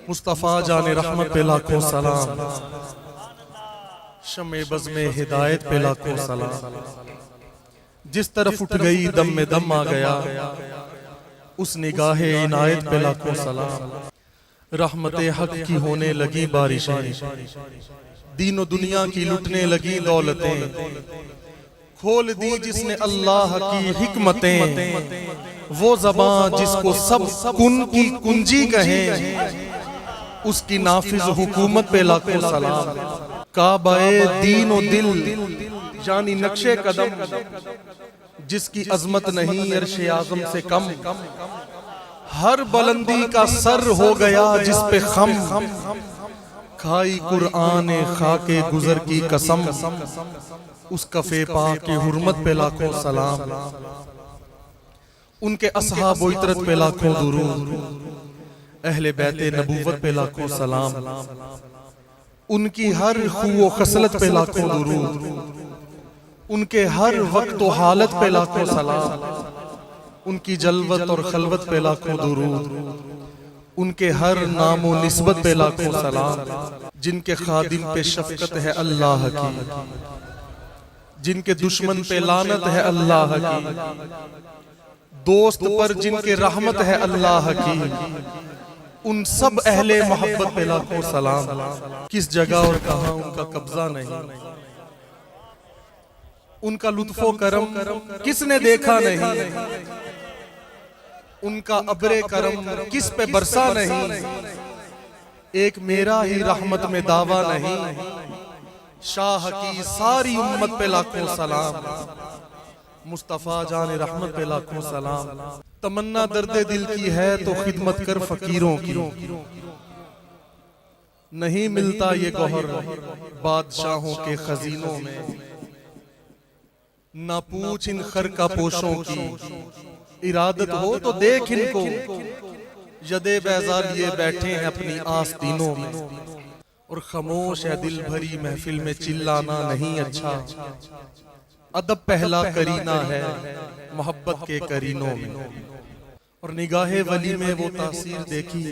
मुस्तफ़ा जाने रहमत पे लाखों सलाम, शमे बज़ में हिदायत पे लाखों सलाम। जिस तरफ उठ गई दम में दम आ गया, उस निगाहे इनायत पे लाखों सलाम। रहमते हक की होने लगी बारिशें, दीनो दुनिया की लुटने लगी दौलतें। खोल दी जिसने अल्लाह की हिकमतें, वो ज़बान जिसको सब कुन की कुंजी कहें, उसकी नाफिज हुकूमत पे लाखों सलाम। काबाए दीन और दिल यानी नक्शे कदम, जिसकी अजमत नहीं अर्शे आज़म से कम। हर बुलंदी का सर हो गया जिस पे खम, खाई कुरान खाके गुजर की कसम। उस कफे पाक की हुर्मत पे लाखों सलाम, उनके असहाब व इतरत पे लाखों दुरूद, अहले बैते नबूवत पे लाखों सलाम। उनकी हर खुओ खसलत पे लाखों दुरूद, उनके हर वक्त व हालत पे लाखों सलाम। उनकी जलवत और खलवत पे लाखों दुरूद, उनके हर नामो निस्बत पे लाखों सलाम। जिनके खादिम पे शफकत है अल्लाह की, जिनके दुश्मन पे लानत है अल्लाह की, दोस्त पर जिनके रहमत है अल्लाह की, उन सब अहले मोहब्बत पे लाखों सलाम। किस जगह और कहां उनका कब्जा नहीं, उनका लुत्फो करम किसने देखा नहीं, उनका अब्रे करम किस पे बरसा नहीं। एक मेरा ही रहमत में दावा नहीं, शाह की सारी उम्मत पे लाखों सलाम। मुस्तफ़ा जाने रहमत पे लाखों सलाम। तमन्ना दर्दे दिल की है तो खिदमत कर फकीरों की, नहीं मिलता ये गौहर बादशाहों के खजीनों में। ना पूछ इन खर का पोशों की, इरादत हो तो देख इनको, यदे बैजा लिए बैठे हैं अपनी आस्तीनों में। और खामोश है दिल भरी महफिल में चिल्लाना नहीं अच्छा, अदब पहला करीना है मोहब्बत के करीनों में। और निगाहे वली में वो तासीर देखी,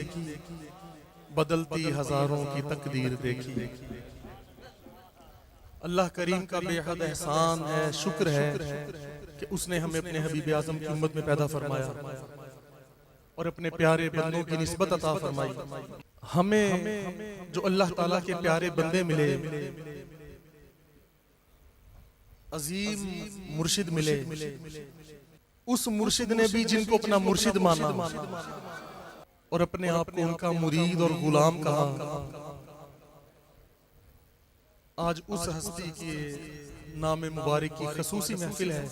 बदलती हजारों की तकदीर देखी। अल्लाह करीम का बेहद एहसान है, शुक्र है कि उसने हमें अपने हबीब आज़म की उम्मत में पैदा फरमाया और अपने प्यारे बंदों की निस्बत अता फरमाई। हमें जो अल्लाह ताला के प्यारे बंदे मिले, अजीम मुर्शिद मिले, उस मुर्शिद ने भी जिनको अपना मुर्शिद माना और अपने आप को उनका मुरीद और गुलाम कहा, आज उस हस्ती के नाम मुबारक की खसूसी महफिल है।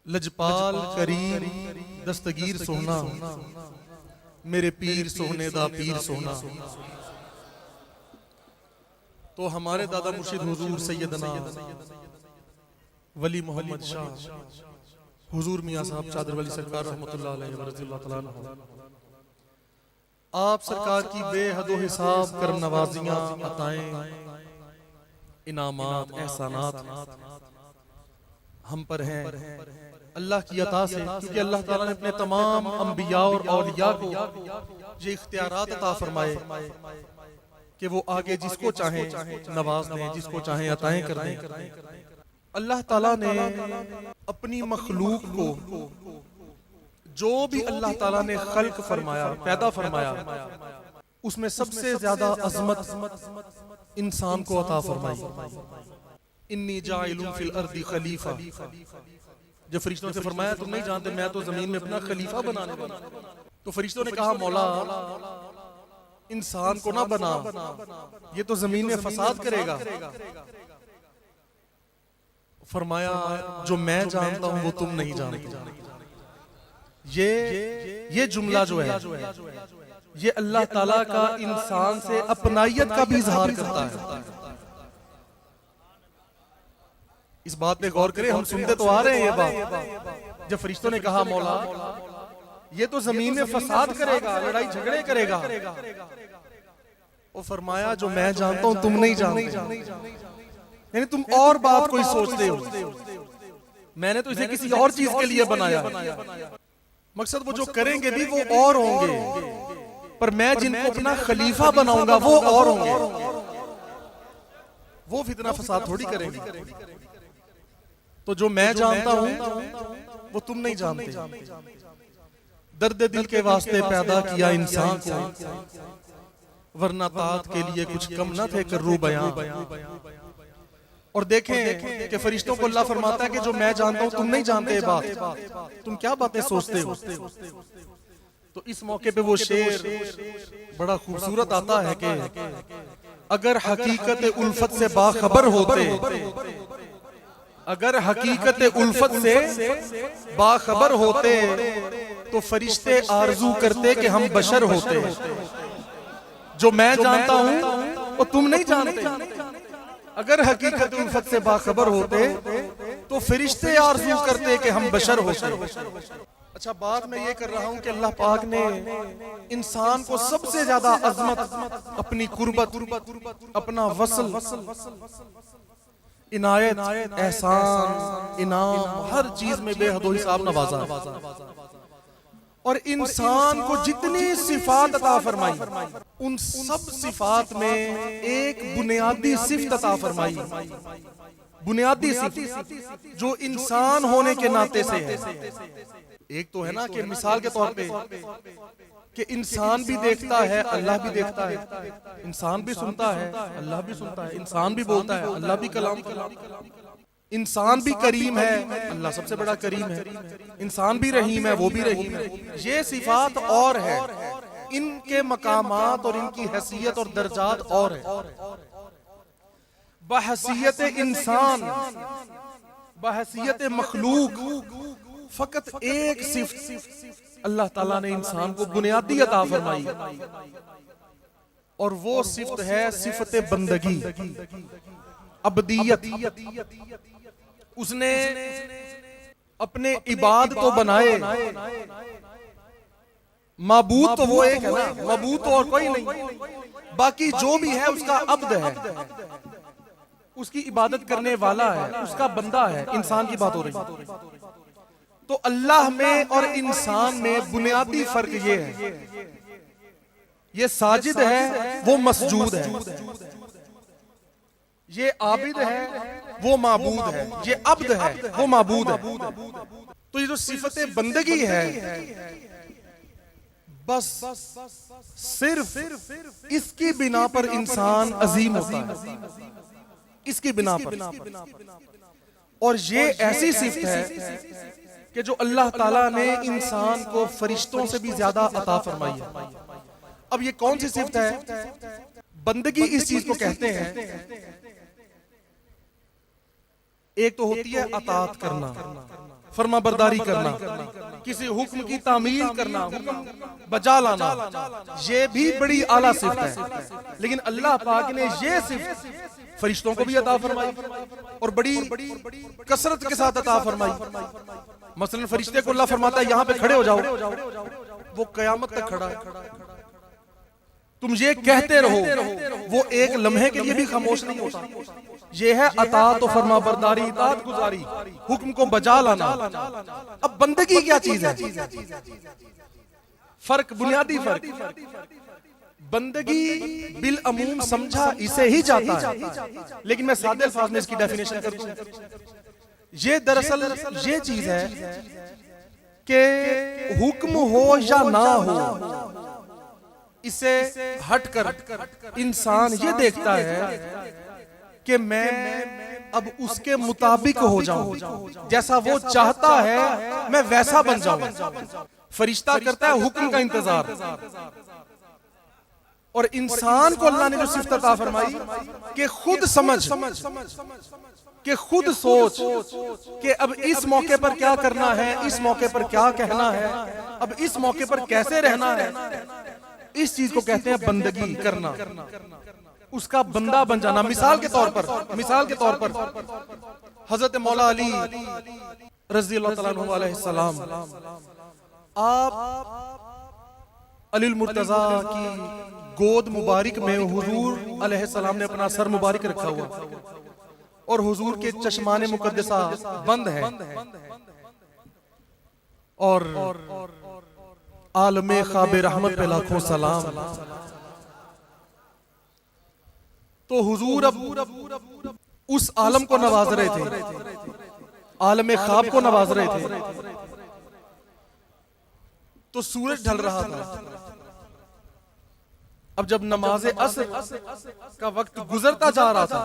लजपाल करीम दस्तगीर सोना, मेरे पीर सोने दा पीर सोना। तो हमारे दादा मुर्शिद हुजूर सैयदना वली मोहम्मद शाह हुजूर मियां साहब चादर वली सरकार रहमतुल्लाह अलैहि व रज़ियल्लाहु तआला अन्हु, आप सरकार की बेहद हिसाब करम नवाजियां, अताएं, इनामात, एहसानात हम पर हैं अल्लाह की अता से, क्योंकि अल्लाह ताला ने अपने तमाम अंबिया और औलिया को ये इख्तियारात अता फरमाए कि वो आगे जिसको चाहे नवाज दें, जिसको चाहे अताएं कर दें। अल्लाह ताला ने अपनी मखलूक को जो भी अल्लाह ताला ने खल्क फरमाया, पैदा फरमाया, उसमें सबसे ज्यादा अजमत इंसान को अता फरमाई। इन्नी जाइलुन फिल अर्दी खलीफा, जब फरिश्तों से फरमाया तुम नहीं जानते मैं तो जमीन में अपना खलीफा बनाने वाला, तो फरिश्तों ने कहा मौला इंसान को ना बना, ये तो जमीन में फसाद करेगा। फरमाया जो मैं जानता हूं वो तुम नहीं जानते। ये जुमला जो है ये अल्लाह ताला का इंसान से अपनाइयत का भी इजहार करता है। इस बात पे गौर करें, हम सुनते तो आ रहे हैं ये बात। जब फरिश्तों ने कहा मौला ये तो जमीन में फसाद करेगा, लड़ाई झगड़े करेगा, वो फरमाया जो मैं जानता हूं तुम नहीं जानते, यानी तुम और बात कोई सोचते हो, मैंने तो इसे किसी और चीज के लिए बनाया। मकसद वो जो करेंगे भी वो और होंगे, पर मैं जिनको अपना खलीफा बनाऊंगा वो और होंगे, वो फितना फसाद थोड़ी करेंगे। तो जो मैं जानता हूं वो तुम नहीं जानते। दर्द दिल के वास्ते पैदा किया इंसान को, वरना तात के लिए कुछ कम न थे कर्रू बयां। और देखें कि फरिश्तों को अल्लाह फरमाता है कि जो मैं जानता हूं तुम नहीं जानते बात, तुम क्या बातें सोचते हो। तो इस मौके पे वो शेर बड़ा खूबसूरत आता है कि अगर हकीकत उल्फत से बाखबर होते, अगर हकीकत उल्फत से बाखबर होते तो फरिश्ते आरजू करते कि हम बशर होते। जो मैं जानता हूं वो तुम नहीं जानते। अगर हकीकत उल्फत से बाखबर होते तो फरिश्ते आरजू करते कि हम बशर होते। अच्छा, बात मैं ये कर रहा हूं कि अल्लाह पाक ने इंसान को सबसे ज्यादा अजमत, अपनी कुर्बत, अपना वसल, इनायत, एहसान, इनाम, हर चीज में बेहद हिसाब नवाजा। और इंसान को जितनी सिफात अता फरमाई, उन सब सिफात में एक बुनियादी सिफत अता फरमाई, बुनियादी सिफत जो इंसान होने के नाते से है। एक तो है ना कि मिसाल के तौर पे कि इंसान भी देखता है, अल्लाह भी देखता है, इंसान भी सुनता है, अल्लाह भी सुनता है, इंसान भी बोलता है, अल्लाह भी कलाम, इंसान भी करीम है, अल्लाह सबसे बड़ा करीम है, इंसान भी रहीम है, वो भी रहीम है। ये सिफात और है, इनके मकामात और इनकी हैसियत और दर्जात और है। बहसियत इंसान, बहसियत मखलूक फकत एक सिफ्त अल्लाह ताला ने इंसान को बुनियादी अता फरमाई, और वो सिफ्त है सिफत बंदगी, अबदियत। उसने अपने इबाद तो बनाए, माबूद तो वो एक है ना, माबूद तो और कोई नहीं, बाकी जो भी है उसका अब्द है, उसकी इबादत करने वाला है, उसका बंदा है। इंसान की बात हो रही। तो अल्लाह में और इंसान में बुनियादी फर्क ये है, ये साजिद है वो मसजूद है, ये आबिद है वो माबूद है, ये अब्द है वो माबूद है। तो ये जो सिफत बंदगी है, बस सिर्फ इसकी बिना पर इंसान अजीम होता है, इसकी बिना पर। और ये ऐसी सिफत है कि जो अल्लाह ताला ने इंसान को फरिश्तों से भी ज्यादा अता फरमाई है। अब ये कौन सी सिफत है? बंदगी इस चीज को कहते हैं, एक तो होती है अतात करना, फरमा बरदारी करना, किसी हुक्म की तामील करना, हुक्म बजा लाना, ये भी बड़ी आला सिफत है। लेकिन अल्लाह पाक ने ये सिफत फरिश्तों को भी अता फरमाई और बड़ी कसरत के साथ अता फरमाई। मसलन फरिश्ते को अल्लाह फरमाता है यहां पे खड़े हो जाओ, वो कयामत तक खड़ा है। तुम ये कहते रहो, वो एक लम्हे के लिए भी खामोश नहीं होता। ये है अतात और फरमा बरदारी, इताअत गुजारी, हुक्म को बजा लाना। अब बंदगी क्या चीज है? फर्क, बुनियादी फर्क। बंदगी बिल अमूम समझा इसे ही जाता है, लेकिन मैं सादे अल्फाज में इसकी डेफिनेशन कर दूं। ये दरअसल ये चीज है कि हुक्म हो या ना हो, इसे हटकर इंसान ये देखता है कि मैं अब उसके मुताबिक हो जाऊं, जैसा वो चाहता है मैं वैसा बन जाऊं। फरिश्ता करता है हुक्म का इंतजार, और इंसान को अल्लाह ने जो सिफत अता फरमाई कि खुद समझ, कि खुद सोच कि अब इस मौके पर क्या करना है, इस मौके पर क्या कहना है, अब इस मौके पर कैसे रहना है, इस चीज को कहते हैं बंदगी करना, उसका बंदा बन जाना। मिसाल के तौर पर हजरत मौला अली रज़ी अल्लाह तआला अन्हु अलैहिस्सलाम, आप अली मुर्तजा की गोद मुबारक में हुजूर अलैहिस्सलाम ने अपना सर मुबारक रखा हुआ, और हुजूर के चश्माने मुकद्दसा बंद है, और आलमे ख्वाब रहमत पे लाखों सलाम। तो हुजूर अब उस आलम को नवाज रहे थे, आलमे ख्वाब को नवाज रहे थे। तो सूरज ढल रहा था। अब जब नमाज़े असर का वक्त गुजरता जा रहा था,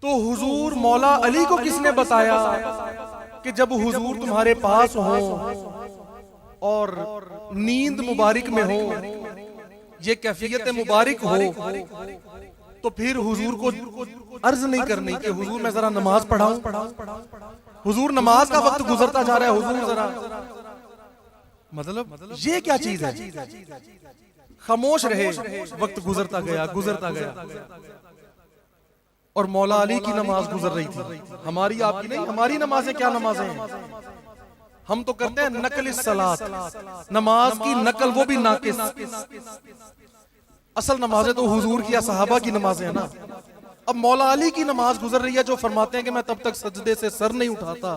तो हुजूर मौला अली को किसने बताया कि जब हुजूर तुम्हारे पास हो और नींद मुबारक में हो, ये कैफियत मुबारक हो, तो फिर हुजूर को अर्ज नहीं करनी कि हुजूर मैं जरा नमाज पढ़ाऊं। हुजूर नमाज का वक्त गुजरता जा रहा है, हुजूर जरा, मतलब ये क्या चीज है? खामोश रहे, वक्त गुजरता गया। और मौला अली की नमाज गुजर रही थी, हमारी आपकी नहीं। हमारी नमाजें क्या नमाजें हैं? हम तो करते हैं नकल सलात, नमाज की नकल, वो भी नाकिस। असल नमाजें तो हुजूर की या सहाबा की नमाजें हैं ना। अब मौला अली की नमाज गुजर रही है, जो फरमाते हैं कि मैं तब तक सजदे से सर नहीं उठाता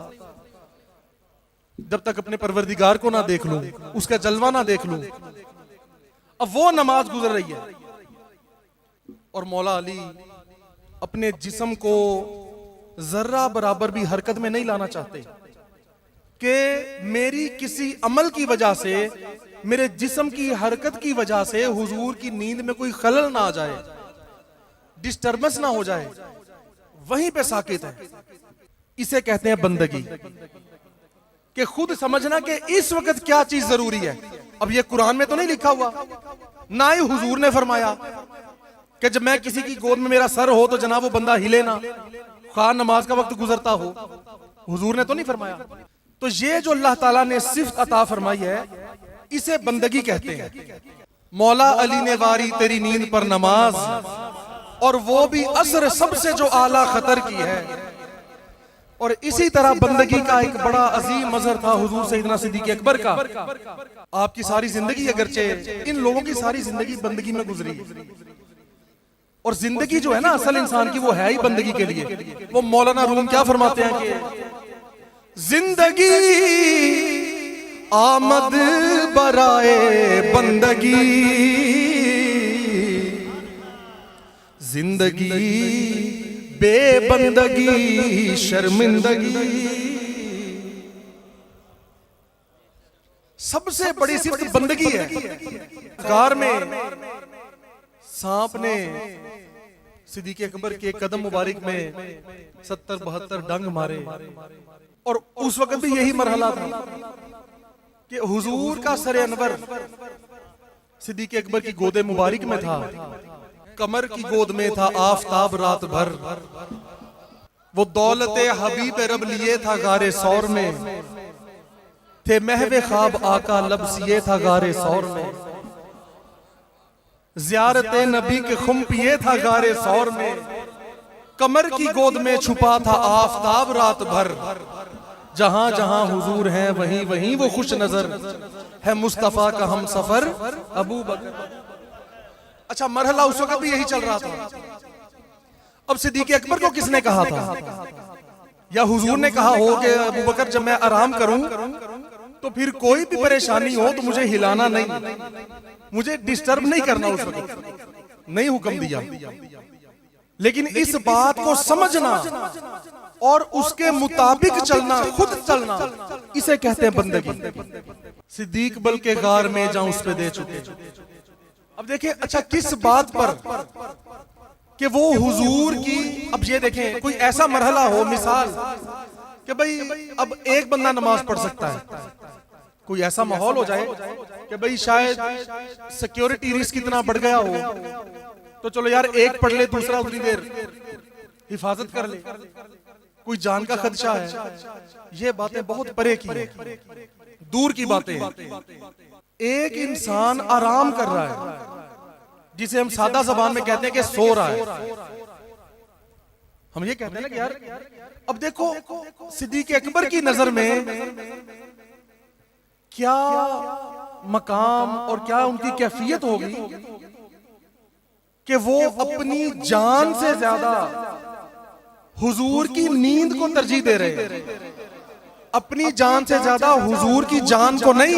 जब तक अपने परवरदिगार को ना देख लूं, उसका जलवा ना देख लूं। अब वो नमाज गुजर रही है और मौला अली अपने जिस्म को जर्रा बराबर भी हरकत में नहीं लाना चाहते कि मेरी किसी अमल की वजह से, मेरे जिस्म की हरकत की वजह से हुजूर की नींद में कोई खलल ना आ जाए, डिस्टर्बेंस ना हो जाए। वहीं पे साकित है। इसे कहते हैं बंदगी, कि खुद समझना कि इस वक्त क्या चीज जरूरी है। अब ये कुरान में तो नहीं लिखा हुआ, ना ही हुजूर ने फरमाया कि जब मैं किसी की गोद में मेरा सर हो तो जनाब वो बंदा हिले ना, खान नमाज का वक्त गुजरता हो। हुजूर ने तो नहीं फरमाया। तो ये जो अल्लाह ताला ने सिफ्त अता फरमाई है, इसे बंदगी कहते हैं। मौला अली ने वारी तेरी नींद पर नमाज, और वो भी असर सबसे जो आला खतर की है। और इसी तरह बंदगी का एक बड़ा अजीम मजहर था हुजूर सैयदना सिद्दीक़ अकबर का। आपकी सारी जिंदगी, अगरचे इन लोगों की सारी जिंदगी बंदगी में गुजरी, और जिंदगी जो है ना असल इंसान की, वो है ही बंदगी के लिए। वो मौलाना रूम क्या फरमाते हैं कि जिंदगी आमद बराए बंदगी, जिंदगी बेबंदगी शर्मिंदगी। सबसे बड़ी सिर्फ बंदगी है। कार में सांप ने सिद्दीक़ अकबर के कदम मुबारक में 70-72 डंग मारे, और उस वक्त भी यही मरहला था कि हुजूर का सरे अनवर सिद्दीक़ अकबर की गोदे मुबारक में था, कमर की गोद में था आफताब रात भर। वो दौलते हबीब रब लिए था गारे सौर में, थे महवे ख्वाब आका लब्सिए था गारे सौर में। ज़ियारते नबी के खुम पिए था गारे सौर में, कमर की गोद में छुपा था आफताब रात भर। जहां जहां हुजूर हैं वहीं वहीं वो खुश नजर, है मुस्तफा का हम सफर अबू बकर। अच्छा, मरहला उस वक्त भी यही चल रहा था। अब सिद्दीक़ अकबर को किसने कहा था? या हुजूर ने कहा हो कि अबू बकर जब मैं आराम करूं तो फिर कोई भी परेशानी हो तो मुझे हिलाना नहीं, मुझे डिस्टर्ब नहीं करना। उस वक्त नहीं हुक्म दिया, लेकिन इस बात को समझना और उसके मुताबिक चलना, खुद चलना, इसे कहते हैं बंदगी। सिद्दीक बल के गार में जाऊं उस पे दे चुके। अब देखिए, अच्छा किस बात पर कि वो हुजूर की, अब ये देखें कोई ऐसा मरहला हो, मिसाल कि भाई अब एक बंदा नमाज पढ़ सकता है, कोई ऐसा माहौल हो जाए कि भाई शायद सिक्योरिटी रिस्क इतना बढ़ गया हो, तो चलो यार एक पढ़ ले, दूसरा उतनी देर हिफाजत कर ले, कोई जान का खदशा है। ये बातें बहुत परे की हैं, दूर की बातें हैं। एक इंसान आराम कर रहा है, जिसे हम सादा जबान में कहते हैं कि सो रहा है। हम ये कहते हैं ना कि यार, अब देखो सिद्दीक अकबर की नजर में क्या मकाम और क्या उनकी कैफियत होगी कि वो अपनी जान से ज्यादा हुजूर की नींद को तरजीह दे रहे हैं। अपनी जान से ज्यादा हुजूर की जान को नहीं,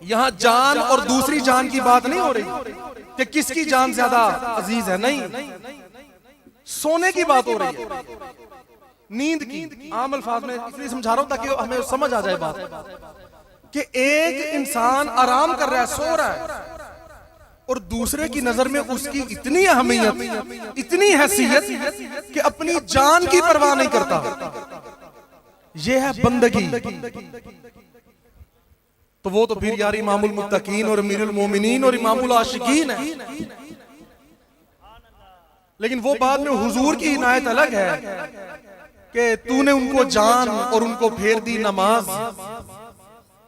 यहां जान और दूसरी जान की बात नहीं हो रही कि किसकी जान ज्यादा अजीज है, नहीं, सोने की बात हो रही है, नींद की। आम अल्फाज में इसलिए समझा रहा हूं ताकि हमें समझ आ जाए बात कि एक इंसान आराम कर रहा है, सो रहा है, और दूसरे की नजर में उसकी इतनी अहमियत, इतनी हैसियत कि अपनी जान की परवाह नहीं करता। यह है बंदगी। तो वो तो फिर यार इमामुल मुत्तकीन और अमीरुल मोमिनीन और इमामुल आशिकीन है। लेकिन वो बाद में हुजूर की इनायत अलग है कि तूने उनको जान और उनको फेर दी नमाज।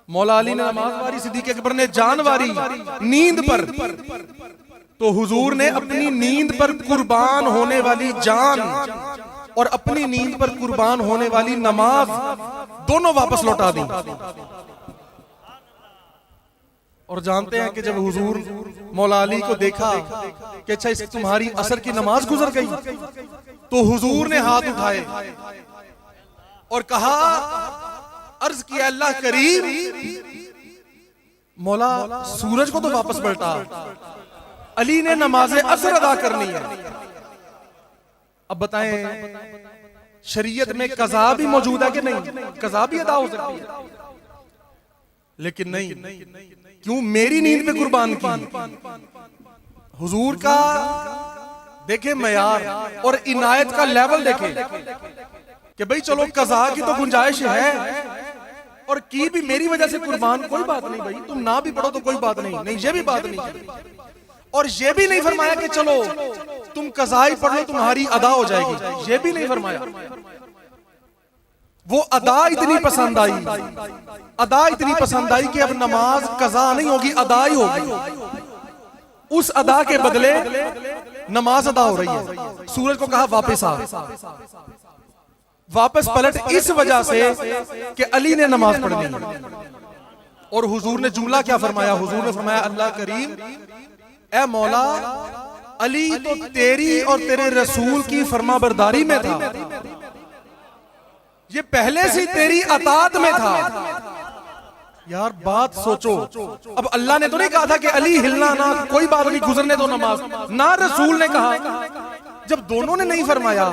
मौला अली ने नमाज वारी, सिद्दीक अकबर ने जान वारी नींद पर, तो हुजूर ने अपनी नींद पर कुर्बान होने वाली जान और अपनी नींद पर कुर्बान होने वाली नमाज दोनों वापस लौटा दी। और जानते हैं कि जब हुजूर मौला अली को देखा कि अच्छा इस तुम्हारी असर की नमाज गुजर गई, तो हुजूर ने हाथ उठाए और कहा, अर्ज किया अल्लाह करीम, मौला सूरज को तो वापस पलटा, अली ने नमाज असर अदा करनी है। अब बताएं शरीयत में कज़ा भी मौजूद है कि नहीं? कज़ा भी अदा हो सकती है, लेकिन नहीं। क्यों? मेरी नींद पे कुर्बान की। हुजूर का देखे मयार और इनायत का लेवल देखे कि भाई चलो कज़ा की तो गुंजाइश है और की भी मेरी वजह से कुर्बान, कोई बात नहीं भाई, तुम ना भी पढ़ो तो कोई बात नहीं, नहीं ये भी बात नहीं। और ये भी नहीं फरमाया कि चलो तुम कज़ा ही पढ़ लो तुम्हारी अदा हो जाएगी, ये भी नहीं फरमाया। वो अदा इतनी पसंद आई, अदा इतनी पसंद आई कि अब नमाज कज़ा नहीं होगी, अदा ही होगी। उस अदा के बदले नमाज अदा हो रही है। सूरज को कहा वापस आ, वापस पलट, इस वजह से कि अली ने नमाज पढ़नी है। और हुजूर ने जुमला क्या फरमाया? हुजूर ने फरमाया, अल्लाह करीम, ए मौला, अली तो तेरी और तेरे रसूल की फरमाबरदारी में था, ये पहले से तेरी अतात में था। यार बात सोचो, अब अल्लाह ने तो नहीं कहा था कि अली हिलना ना, कोई बात नहीं, गुजरने दो नमाज, ना रसूल ने कहा। जब दोनों ने नहीं फरमाया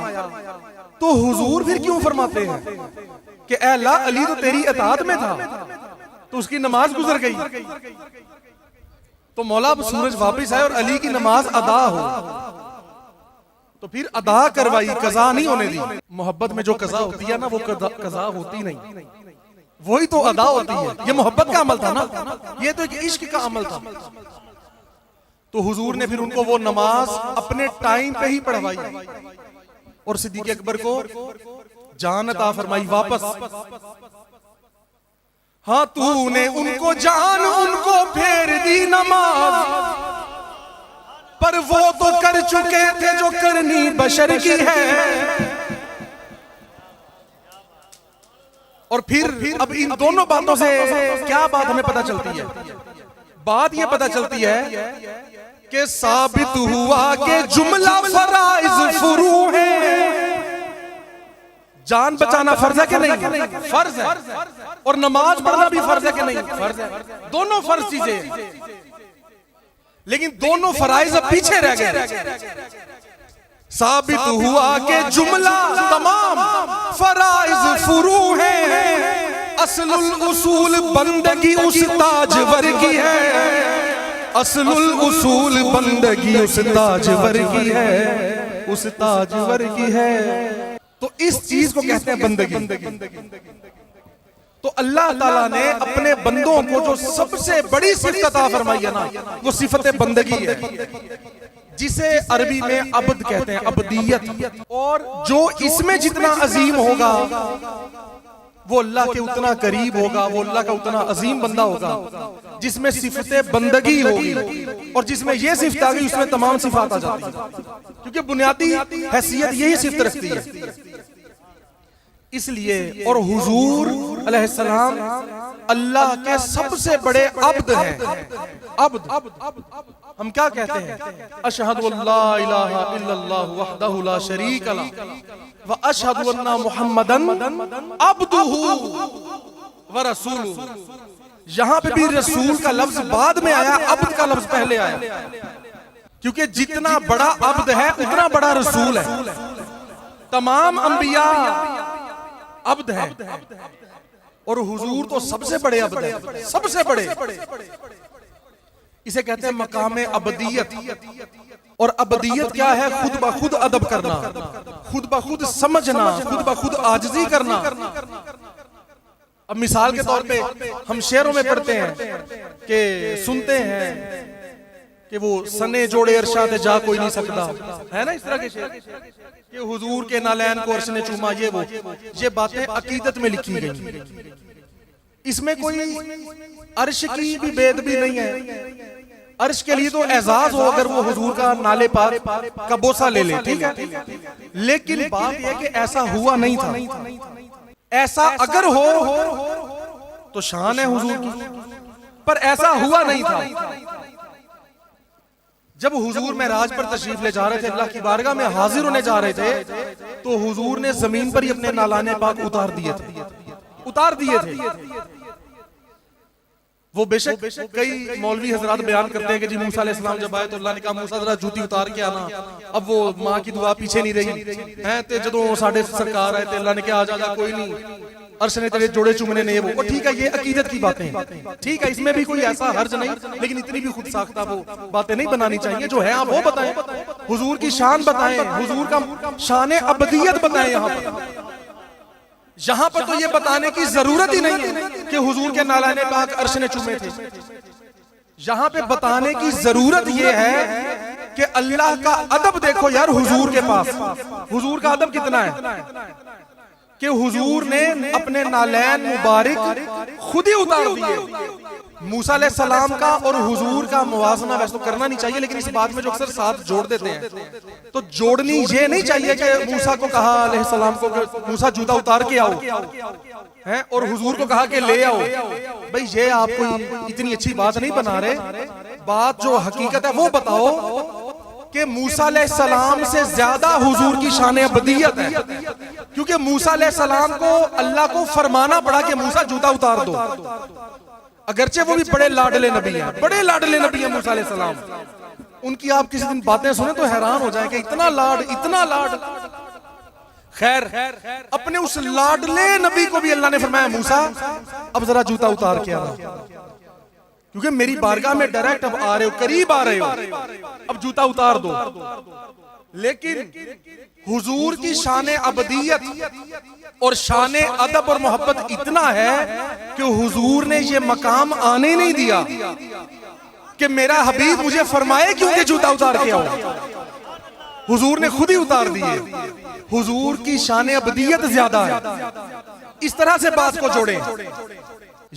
तो हुजूर फिर क्यों फरमाते हैं कि ऐ अल्लाह, अली तो तेरी अतात में था, तो उसकी नमाज गुजर गई। तो मौला अब सूरज वापस आए और अली की नमाज अदा हो, तो फिर अदा करवाई, कज़ा नहीं होने दी। मोहब्बत में जो कज़ा होती है ना, वो कज़ा होती नहीं, वही तो अदा होती है। ये मोहब्बत का अमल था ना, ये तो एक इश्क का अमल था। तो हुजूर ने फिर उनको वो नमाज अपने टाइम पे ही पढ़वाई और सिद्दीक अकबर को जान अता फरमाई वापस। हाँ, तूने उनको जान, उनको फेर दी नमाज, पर वो तो कर चुके थे जो करनी बशर की है। और फिर अब इन दोनों बातों से क्या बात हमें पता चलती है? बात ये पता चलती है कि साबित हुआ कि जुमला फराइज फुरू है। जान बचाना फर्ज है कि नहीं? फर्ज है। और नमाज पढ़ना भी फर्ज है कि नहीं? फर्ज है। दोनों फर्ज चीजें हैं, लेकिन दोनों फराइज अब पीछे रह गए। साबित हुआ कि जुमला तमाम फराइज फुरू है, असलुल उसूल बंदगी उस ताजवर की है, असलुल उसूल बंदगी उस ताजवर की है, उस ताजवर की है। तो इस चीज को कहते हैं बंदगी। तो अल्लाह ताला ने अपने बंदों को जो सबसे बड़ी सिफत अता फरमाई है ना, वो सिफत बंदगी है, जिसे अरबी में अब्द कहते हैं, अब्दियत। और जो इसमें जितना अजीम होगा वो अल्लाह के उतना करीब होगा, वो अल्लाह का उतना अजीम बंदा होगा। जिसमें सिफते बंदगी होगी और जिसमें ये सिफत आ गई उसमें तमाम सिफात आ जाती है, क्योंकि बुनियादी हैसियत यही सिफत रखती है। इसलिए और हुजूर अलैहिस्सलाम अल्लाह के सबसे बड़े अब्द हैं। अब्द हम क्या कहते हैं? अशहदु अल्ला इलाहा इल्लल्लाह वहदहु ला शरीक लह व अशहदु अन्ना मुहम्मदन अब्दुहु व रसूलुहु। यहां पे भी रसूल का लफ्ज बाद में आया, अब्द का लफ्ज पहले आया, क्योंकि जितना बड़ा अब्द है उतना बड़ा रसूल है। तमाम अंबिया अब्द है और हुजूर तो सबसे बड़े अब्द है, सबसे बड़े। इसे कहते हैं मकाम अबदियत। और अबदियत क्या है? खुद ब खुद अदब करना, खुद ब खुद समझना, खुद ब खुद आजिज़ी करना। अब मिसाल के तौर पे हम शेरों में पढ़ते हैं कि सुनते हैं कि वो सने जोड़े अरशाद जा कोई नहीं सकता, है ना इस तरह के शेर, कि हुजूर के नालैन को अर्श ने चूमा, ये बातें अकीदत में लिखी गई। इसमें कोई अर्श की भी बेद भी नहीं है। अर्श के लिए तो एजाज हो अगर वो हुजूर का नाले पाक का बोसा ले ले, ठीक है, लेकिन बात यह कि ऐसा हुआ नहीं था। ऐसा अगर हो तो शान है हुजूर की, पर ऐसा हुआ नहीं था। जब हुजूर मेराज पर तशरीफ ले जा रहे थे, अल्लाह की बारगाह में हाजिर होने जा रहे थे, तो हुजूर ने जमीन पर ही अपने नालाने पाक उतार दिए थे। वो बेशक कई मौलवी हजरात बयान करते हैं कि जी मूसा अलैहिस्सलाम जब आए तो अल्लाह ने कहा मूसा जरा जूती उतार के आना। अब वो माँ की दुआ पीछे नहीं रही है, तो जदों साढ़े सरकार आए थे अल्लाह ने कहा जा कोई नहीं, अर्श ने तेरे जोड़े चुमने नहीं। वो ठीक है, ये अकीदत की बातें हैं, ठीक है, इसमें भी कोई ऐसा हर्ज नहीं, लेकिन इतनी भी खुद साख्ता वो बातें नहीं बनानी चाहिए। जो है आप वो बताएं, हुजूर की शान बताएं, हुजूर का शान अबदियत बताएं। यहाँ पर तो ये बताने की जरूरत ही नहीं है कि हुजूर के नालाने पाक अर्श ने चूमे थे। यहाँ पे बताने की जरूरत ये है कि अल्लाह का अदब देखो यार हुजूर के पास। हुजूर का अदब कितना है कि हुजूर ने अपने नालैन मुबारक खुद ही उतार दिए। मूसा अलैहिस्सलाम का और हुजूर का मुवाज़ना वैसे तो करना नहीं चाहिए, लेकिन इस बात में जो अक्सर साथ जोड़ देते हैं, तो जोड़नी ये नहीं चाहिए कि मूसा को कहा अलैहिस्सलाम को मूसा जूता उतार के आओ हैं और हुजूर को कहा कि ले आओ। भाई ये आप कोई इतनी अच्छी बात नहीं बना रहे। बात जो हकीकत है वो बताओ कि मूसा अलैहिस्सलाम से ज्यादा हुजूर की शान अबदियत है, क्योंकि मूसा अलैहिस्सलाम को अल्लाह को फरमाना पड़ा कि मूसा जूता उतार दो। अगरचे वो भी बड़े लाडले नबी हैं, बड़े लाडले नबी हैं मूसा अलैहिस्सलाम। उनकी आप किसी दिन बातें सुने तो हैरान हो जाए कि इतना लाड, इतना लाड। खैर, अपने उस लाडले नबी को भी अल्लाह ने फरमाया मूसा अब जरा जूता उतार के आना, क्योंकि मेरी बारगाह में डायरेक्ट अब आ रहे हो, करीब आ रहे हो, अब जूता उतार दो। लेकिन हुजूर की शान अबदियत और शान अदब और मोहब्बत इतना है कि हुजूर ने ये मकाम आने नहीं दिया कि मेरा हबीब मुझे फरमाए क्योंकि जूता उतार के आओ। हुजूर ने खुद ही उतार दिए। हुजूर की शान अबदियत ज्यादा है। इस तरह से बात को जोड़े।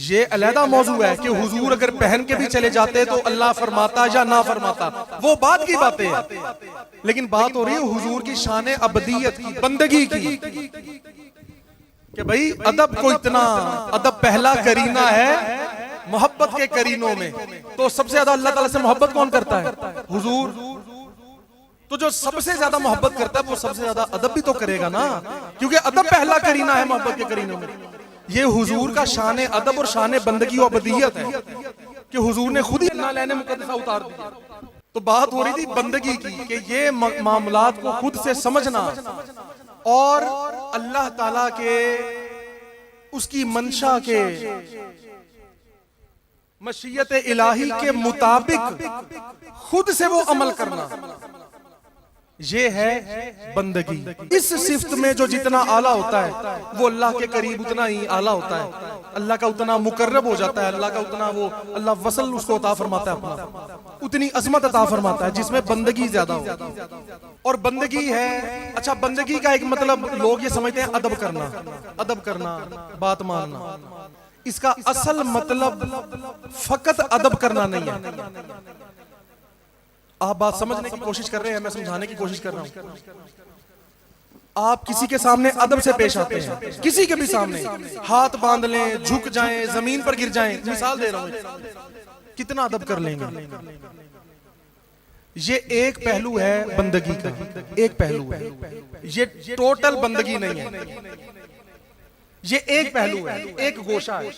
ये अलहदा मौजू है कि हुजूर अगर पहन के भी चले जाते तो अल्लाह फरमाता या ना फरमाता, वो बात की बातें हैं, लेकिन बात हो रही है हुजूर की शान अबदियत की, बंदगी की, कि भाई अदब को इतना, अदब पहला करीना है मोहब्बत के करीनों में। तो सबसे ज्यादा अल्लाह ताला से मोहब्बत कौन करता है? हुजूर। तो जो सबसे ज्यादा मोहब्बत करता है वो सबसे ज्यादा अदब भी तो करेगा ना, क्योंकि अदब पहला करीना है मोहब्बत के करीनों में। ये हुजूर का शान अदब और शान बंदगी और अबदियत है कि हुजूर ने खुद ही नालैन मुकद्दसा उतार दिया। तो बात हो रही थी बंदगी की कि ये मामलात को खुद से समझना और अल्लाह ताला के उसकी मंशा के मशीयत इलाही के मुताबिक खुद से वो अमल करना, ये है बंदगी। इस सिफ्त में जो जितना आला होता है वो अल्लाह के करीब उतना ही आला होता है, अल्लाह का उतना मुकर्रब हो जाता है, अल्लाह का उतना वो अल्लाह वसल उसको अता फरमाता है, अपना उतनी अजमत अता फरमाता है जिसमें बंदगी ज्यादा हो। और बंदगी है, अच्छा बंदगी का एक मतलब लोग ये समझते हैं अदब करना, अदब करना, बात मानना। इसका असल मतलब फकत अदब करना नहीं है। आप बात समझने की कोशिश कर रहे हैं, मैं समझाने की कोशिश कर रहा हूं। आप किसी के सामने अदब से पेश आते हैं, किसी के भी सामने हाथ बांध लें, झुक जाएं, जमीन पर गिर जाएं, मिसाल दे रहा हूं, कितना अदब कर लेंगे। ये एक पहलू है बंदगी का, एक पहलू है, ये टोटल बंदगी नहीं है, ये एक पहलू है, एक गोशा है।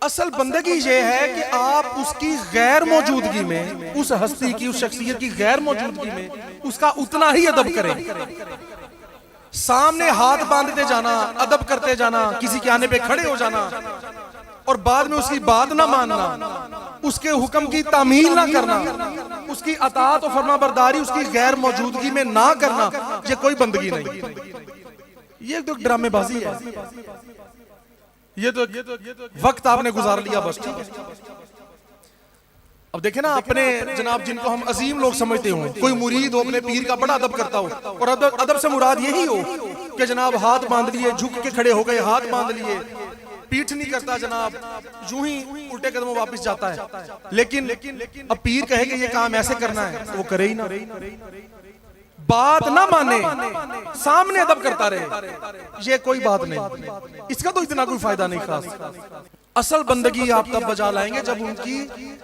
असल बंदगी ये है कि आप उसकी गैर मौजूदगी में, उस हस्ती की, उस शख्सियत की गैर मौजूदगी में उसका उतना ही अदब करें। सामने हाथ बांधते जाना, अदब करते जाना, किसी के आने पे खड़े हो जाना और बाद में उसकी बात ना मानना, उसके हुक्म की तामील ना करना, उसकी अताअत और फरमाबरदारी उसकी गैर मौजूदगी में ना करना, ये कोई बंदगी नहीं, ये तो ड्रामेबाजी है, ये तो वक्त आपने गुजार लिया बस। अब देखे ना अपने जनाब, जिनको हम अजीम लोग समझते हो, कोई मुरीद हो अपने पीर का बड़ा अदब करता हो, और अदब से मुराद यही हो कि जनाब हाथ बांध लिए, झुक के खड़े हो गए, हाथ बांध लिए, पीठ नहीं करता जनाब, यूं ही उल्टे कदमों वापस जाता है। लेकिन अब पीर कहे कि ये काम ऐसे करना है तो वो करे ही ना, बात ना माने, सामने अदब करता रहे, ये कोई बात नहीं, इसका तो इतना कोई फायदा नहीं खास। असल बंदगी आप तब बजा लाएंगे जब उनकी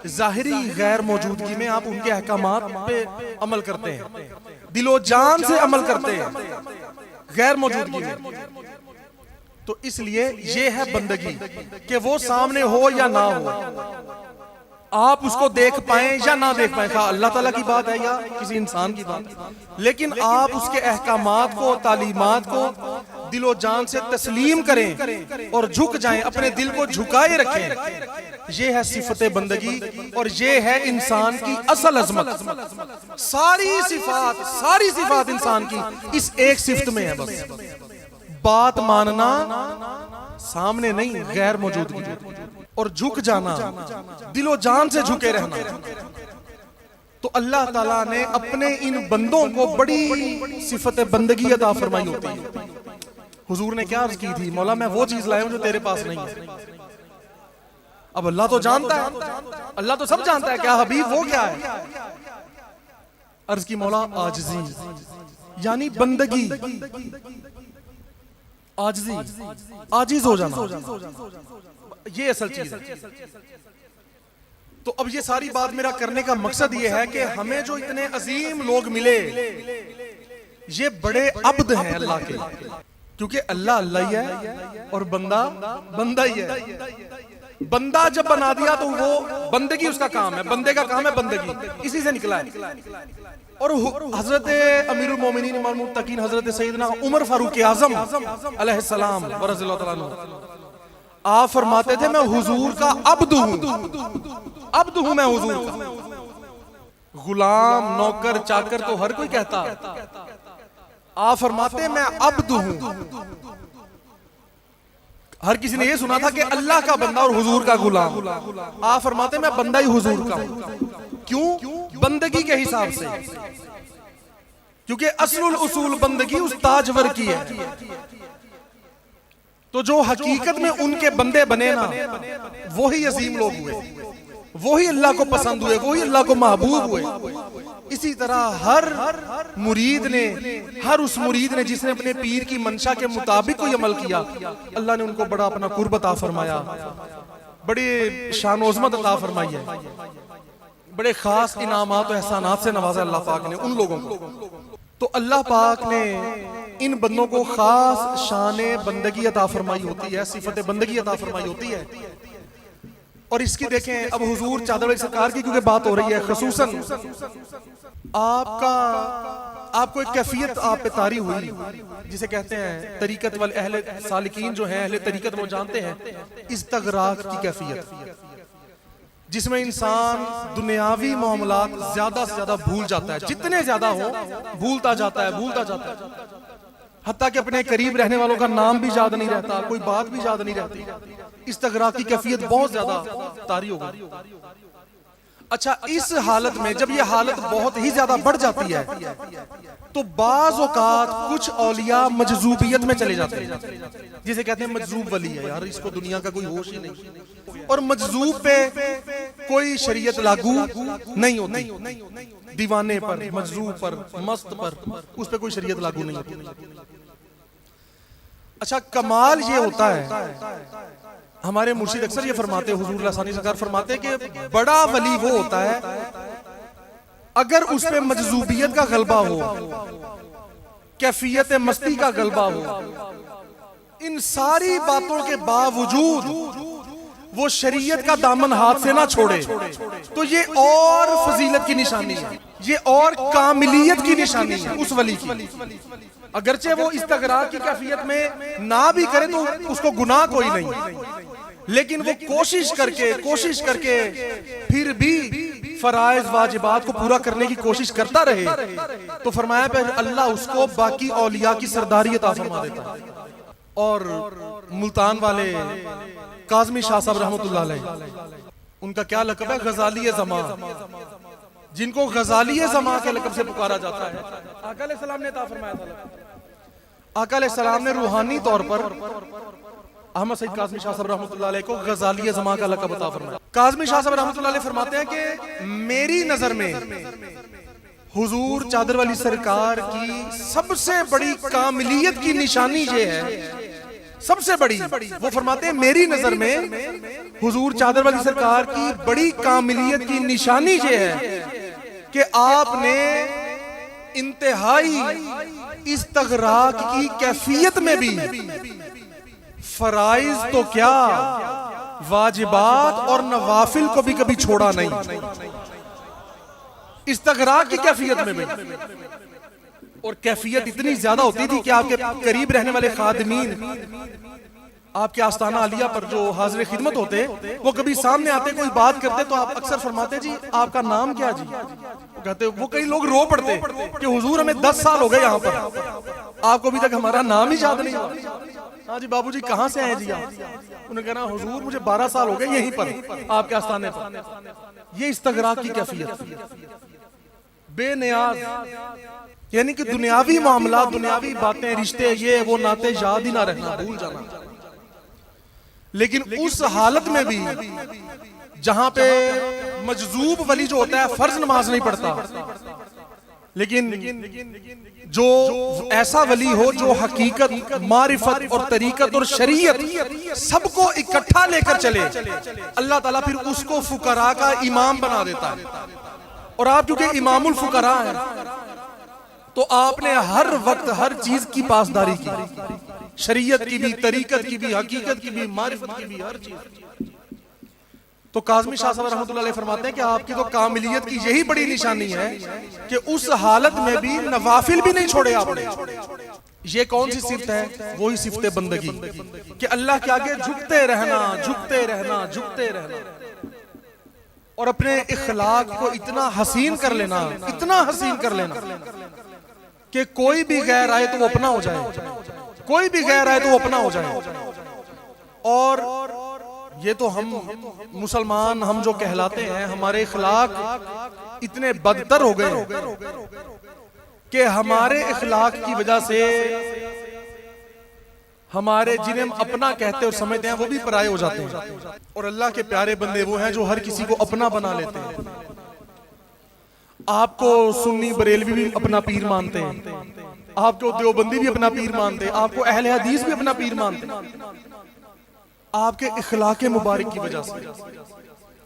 जाहिरी गैर मौजूदगी में आप उनके अहकामात पे अमल करते हैं, दिलो जान से अमल करते हैं गैर मौजूदगी में। तो इसलिए ये है बंदगी कि वो सामने हो या ना हो, आप उसको देख पाए या ना देख पाए, अल्लाह ताला की बात है या किसी इंसान की बात, लेकिन आप उसके अहकामात को, तालीमात को दिलो जान से तस्लीम करें और झुक जाएं, अपने दिल को झुकाए रखें। ये है सिफत बंदगी और ये है इंसान की असल अजमत। सारी सिफात इंसान की इस एक सिफत में है, बस बात मानना सामने नहीं, गैर मौजूदगी, और झुक जाना, दिलो जान से झुके रहना। तो अल्लाह ताला ने अपने इन बंदों को बड़ी सिफत बंदगी अता फरमाई होती है। हुजूर ने क्या अर्ज की थी, मौला मैं वो चीज लाया हूं जो तेरे पास नहीं है। अब अल्लाह तो जानता है, अल्लाह तो सब जानता है, क्या हबीब वो क्या है? अर्ज की मौला आजिज़ी, यानी बंदगी, आजिज़ी, आजिज हो जाना, ये असल चीज है। तो अब ये सारी बात मेरा करने का मकसद ये है कि हमें जो इतने अजीम लोग मिले, ये बड़े अब्द हैं अल्लाह के, क्योंकि अल्लाह अल्लाह ही है और बंदा बंदा ही है। बंदा जब बना दिया तो वो बंदगी उसका काम है, बंदे का काम है बंदगी, इसी से निकला है। और हजरत अमीरुल मोमिनीन इमामुल मुत्तकीन हजरत सैयदना उमर फारूक आजम अलैहिस्सलाम रज़ियल्लाहु तआला अन्हु, आप फरमाते थे मैं हुजूर का अब्द हूं, अब्द हूं मैं हुजूर का। गुलाम, नौकर, चाकर तो हर कोई कहता, आप फरमाते मैं अब्द हूं। हर किसी ने यह सुना था कि अल्लाह का बंदा और हुजूर का गुलाम, आप फरमाते मैं बंदा ही हुजूर का हूं। क्यों? बंदगी के हिसाब से, क्योंकि असलुल उसूल बंदगी उस ताजवर की है। तो जो हकीकत में उनके बंदे बने ना, वही अजीम लोग हुए, वही अल्लाह को पसंद हुए, वही अल्लाह को महबूब हुए। इसी तरह हर मुरीद ने, हर उस मुरीद ने जिसने अपने पीर की मंशा के मुताबिक कोई अमल किया, अल्लाह ने उनको बड़ा अपना कुर्ब अता फरमाया, बड़ी शान अज़मत अता फरमाई है, बड़े खास इनामात और एहसानात से नवाजा अल्लाह पाक ने उन लोगों को। तो अल्लाह पाक ने इन बंदों को खास शान बंदगी अता फरमाई होती है, सिफत बंदगी अता फरमाई होती है। और इसकी देखें, अब हुजूर चादर सरकार की क्योंकि बात हो रही है, खसूसन आपको एक कैफियत आप पे तारी हुई, जिसे कहते हैं तरीकत वाले अहले सालिकीन जो हैं, अहले तरीकत वो जानते हैं इस्तगराक की कैफियत, जिसमें इंसान दुनियावी मामलात ज्यादा से ज्यादा भूल जाता है, जितने ज्यादा हो भूलता जाता है, हत्ता कि अपने करीब रहने वालों का नाम भी याद नहीं रहता, कोई बात भी याद नहीं रहती। इस्तगराक की कैफियत बहुत ज्यादा तारी हो गई। अच्छा, इस हालत में जब ये हालत बहुत ही ज्यादा बढ़ जाती है तो बाज़ औक़ात कुछ औलिया मजजूबियत में चले जाते हैं, जिसे कहते हैं मजजूब वली है, यार इसको दुनिया का कोई होश ही नहीं। और मजजूब पे कोई शरीयत लागू नहीं होती। दीवाने पर, मजरूब पर, मस्त पर, उस पर कोई शरीयत लागू नहीं होती। अच्छा, कमाल ये होता है, हमारे मुर्शिद अक्सर ये फरमाते, हुजूर लासानी सरकार फरमाते कि बड़ा वली वो होता है अगर उस पे मजजूबियत का गलबा हो, कैफियत मस्ती का गलबा हो, इन सारी बातों के बावजूद वो शरीयत का दामन हाथ से ना छोड़े, तो ये और फजीलत की निशानी है, ये और कामिलियत की निशानी है उस वली की। अगरचे वो इस्तगराक की कैफियत में ना भी करे तो उसको गुनाह कोई नहीं, लेकिन वो कोशिश करके फिर भी फराइज वाजिबात को पूरा करने की कोशिश करता रहे, तो फरमाया फिर अल्लाह उसको बाकी औलिया की सरदारी अता फरमा देता है। और मुल्तान वाले काज़मी शाह साहब रहमतुल्लाह अलैह, उनका क्या लक़ब है? गजाली ज़मा, जिनको गजाली ज़मा के लक़ब से पुकारा जाता है। आका अलैहिस्सलाम ने अता फरमाया था। आका अलैहिस्सलाम ने रूहानी तौर पर अहमद सईद काज़मी शाह साहब रहमतुल्लाह अलैह को गजाली ज़मा का लक़ब अता फरमाया। काज़मी शाह साहब रहमतुल्लाह अलैह फरमाते हैं कि मेरी नजर में हुजूर चादर वाली सरकार की सबसे बड़ी कामिलियत की निशानी ये है, सबसे बड़ी, वो फरमाते हैं मेरी नजर में हुजूर चादर वाली सरकार की बड़ी कामिलियत की निशानी ये है कि आपने इंतहाई इस्तगराक की कैफियत में भी फराइज तो क्या, वाजिबात और नवाफिल को भी कभी छोड़ा नहीं, इस्तगराक की कैफियत में भी। और कैफियत इतनी ज्यादा होती थी कि आपके करीब रहने वाले खादिमीन आपके आस्ताना आलिया पर जो हाजिर खिदमत होते, वो कभी सामने आते, कोई बात करते तो आप अक्सर फरमाते जी आपका नाम क्या जी? वो कहते, वो कई लोग रो पड़ते कि हुजूर हमें 10 साल हो गए यहाँ पर, आपको अभी तक हमारा नाम ही याद नहीं हुआ। हाँ जी बाबूजी कहाँ से आए जी आप? उन्होंने कहना हुजूर मुझे 12 साल हो गए यहीं पर आपके आस्ताने पर। ये इस्तगराक की कैफियत, बेनियाज, यानी कि दुनियावी मामला, दुनियावी बातें, रिश्ते, ये वो नाते याद ही ना रहना, भूल जाना। लेकिन उस हालत में भी जहां पे मजजूब वली जो होता है फर्ज नमाज नहीं पढ़ता, लेकिन जो ऐसा वली हो जो हकीकत, मारिफत और तरीकत और शरीयत सबको इकट्ठा लेकर चले, अल्लाह ताला फिर उसको फुकरा का इमाम बना देता है। और आप क्योंकि इमामुल फुकरा है तो आपने हर वक्त हर चीज की पासदारी की, शरीयत की भी, तरीकत की भी, हकीकत की भी, मारिफत की भी, हर चीज। तो काज़मी शाह साहब रहमतुल्लाह अलैह फरमाते हैं कि आपकी तो कामिलियत की यही बड़ी निशानी है कि उस हालत में भी नवाफिल भी नहीं छोड़े आपने। ये कौन सी सिफ्त है? वही सिफ्त बंदगी कि अल्लाह के आगे झुकते रहना, झुकते रहना, झुकते रहना, और अपने इखलाक को इतना हसीन कर लेना, इतना हसीन कर लेना कि कोई भी गैर आए तो वो अपना हो जाए, कोई भी गैर आए तो वो अपना हो जाए। और ये तो हम मुसलमान, हम जो कहलाते हैं, हमारे इखलाक इतने बदतर हो गए कि हमारे इखलाक की वजह से हमारे जिन्हें हम अपना कहते और समझते हैं वो भी पराये हो जाते हैं। और अल्लाह के प्यारे बंदे वो हैं जो हर किसी को अपना बना लेते हैं। आपको सुन्नी बरेलवी भी अपना पीर मानते हैं, आपको देवबंदी भी अपना पीर मानते हैं, आपको अहले हदीस भी अपना पीर मानते हैं, आपके इखलाके मुबारक की वजह से,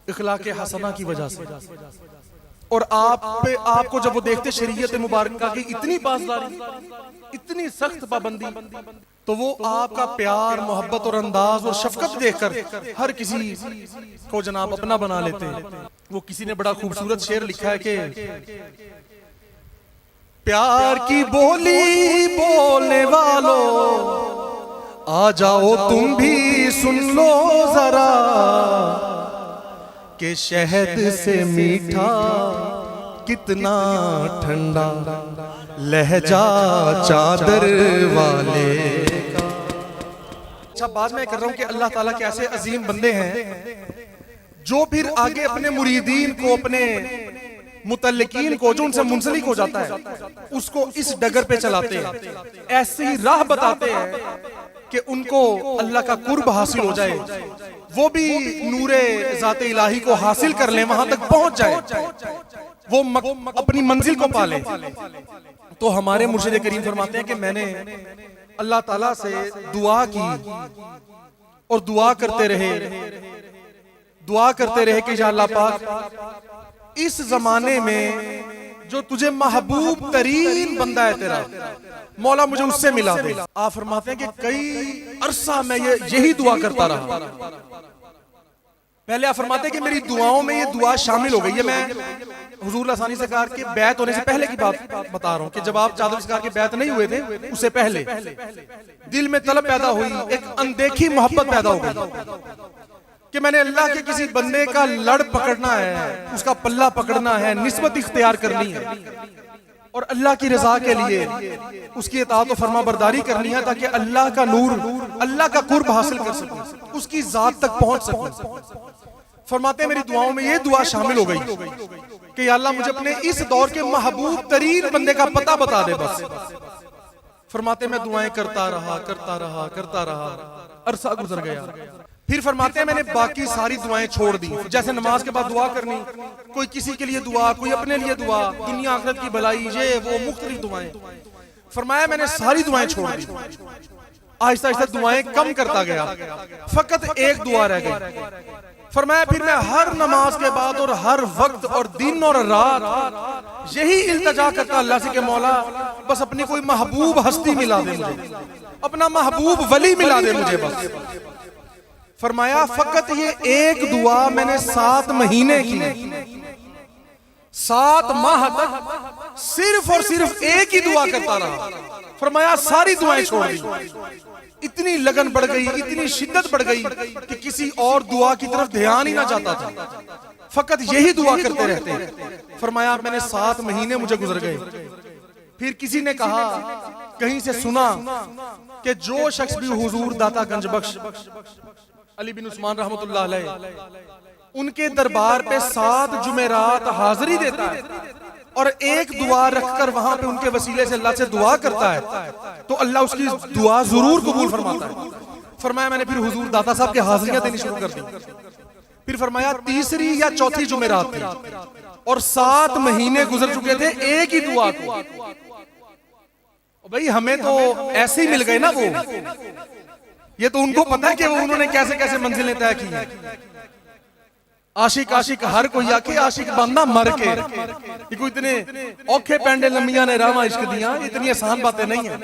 इखलाके हसना की वजह से। और आपको जब वो देखते शरीयत मुबारक की इतनी पासदारी, इतनी सख्त पाबंदी, तो वो आपका प्यार, मोहब्बत और अंदाज और शफकत देखकर हर किसी को जनाब अपना बना लेते हैं। वो किसी ने बड़ा खूबसूरत शेर लिखा है कि प्यार की बोली बोलने वालों आ जाओ तुम भी सुन लो जरा, कि शहद से मीठा कितना ठंडा लहजा चादर वाले का। अच्छा, बात मैं कर रहा हूं कि अल्लाह ताला के ऐसे अजीम बंदे हैं जो फिर आगे अपने मुरीदीन को, अपने मुतल्लिकीन को, जो उनसे मुंसलिक हो जाता है, उसको इस डगर पे चलाते हैं, ऐसी राह बताते हैं कि उनको अल्लाह का कुर्ब हासिल हो जाए, वो भी नूरे ज़ाते इलाही को हासिल कर ले, वहां तक पहुंच जाए, वो अपनी मंजिल को पाले। तो हमारे मुर्शिद करीम फरमाते हैं कि मैंने अल्लाह ताला से दुआ की और दुआ करते रहे कि या अल्लाह पाक इस जमाने में जो तुझे महबूब तरीन बंदा है तेरा, मौला मुझे उससे मिला दे। आप फरमाते हैं कि कई अरसा मैं यही दुआ करता रहा। पहले आप फरमाते हैं कि मेरी दुआओं में ये दुआ शामिल हो गई है। मैं हुजूर लासानी सरकार के बैत होने से पहले की बात बता रहा हूँ कि जब आप चादर सरकार के बैत नहीं हुए थे, उससे पहले दिल में तलब पैदा हुई, एक अनदेखी मोहब्बत पैदा हो गई कि मैंने अल्लाह के किसी बंदे का लड़ पकड़ना है, उसका पल्ला पकड़ना है, निस्बत इख्तियार करनी है और अल्लाह की रजा के लिए उसकी इताअत और फरमाबरदारी करनी है, ताकि अल्लाह का नूर, अल्लाह का कुर्ब हासिल कर सकूं, उसकी जात तक पहुंच सकूं। फरमाते हैं मेरी दुआओं में ये दुआ शामिल हो गई कि या अल्लाह मुझे अपने इस दौर के महबूब तरीन बंदे का पता बता दे बस। फरमाते मैं दुआएं करता रहा, अरसा गुजर गया। फिर फरमाते हैं मैंने बाकी सारी दुआएं छोड़ दी, जैसे नमाज के बाद दुआ करनी, कोई किसी के लिए दुआ, कोई अपने लिए दुआ, दुनिया आखिरत की भलाई, ये वो मुख्तलिफ दुआएं। फरमाया मैंने सारी दुआएं छोड़ दी, आहिस्ता आहिस्ता दुआएं कम करता गया, फकत एक दुआ रह गई। फरमाया फिर मैं हर नमाज के बाद और हर वक्त और दिन और रात यही इल्तिजा करता अल्लाह से कि मौला बस अपनी कोई महबूब हस्ती मिला दे मुझे, अपना महबूब वली मिला दे मुझे बस। फरमाया फकत ये एक दुआ मैंने 7 महीने की, 7 माह तक सिर्फ और सिर्फ एक ही दुआ करता रहा। फरमाया सारी दुआएं छोड़ दी, इतनी लगन बढ़ गई, इतनी शिद्दत बढ़ गई कि किसी और दुआ की तरफ ध्यान ही ना जाता था, फकत यही दुआ करते रहते। फरमाया मैंने 7 महीने मुझे गुजर गए। फिर किसी ने कहा, कहीं से सुना कि जो शख्स भी हुजूर दाता गंज बख्श अली बिन उस्मान रहमतुल्लाह अलैह उनके दरबार पे 7 जुमेरात हाजिरी देता है और एक दुआ रखकर वहां पे उनके वसीले से अल्लाह से दुआ करता है, तो अल्लाह उसकी दुआ जरूर कबूल फरमाता है। फरमाया मैंने फिर हुजूर दाता साहब की हाजिरियां देनी शुरू कर दी। फिर फरमाया तीसरी या चौथी जुमेरात थी और 7 महीने गुजर चुके थे एक ही दुआ को। भाई हमें तो ऐसे ही मिल गए ना, वो ये तो उनको पता है कि वो उन्होंने कैसे कैसे मंजिलें तय की हैं। आशिक आशिक हर कोई आके आशिक बंदा मर के, ये कोई इतने औखे पैंडे लम्बिया ने रामा इश्क दिया, इतनी आसान बातें नहीं है।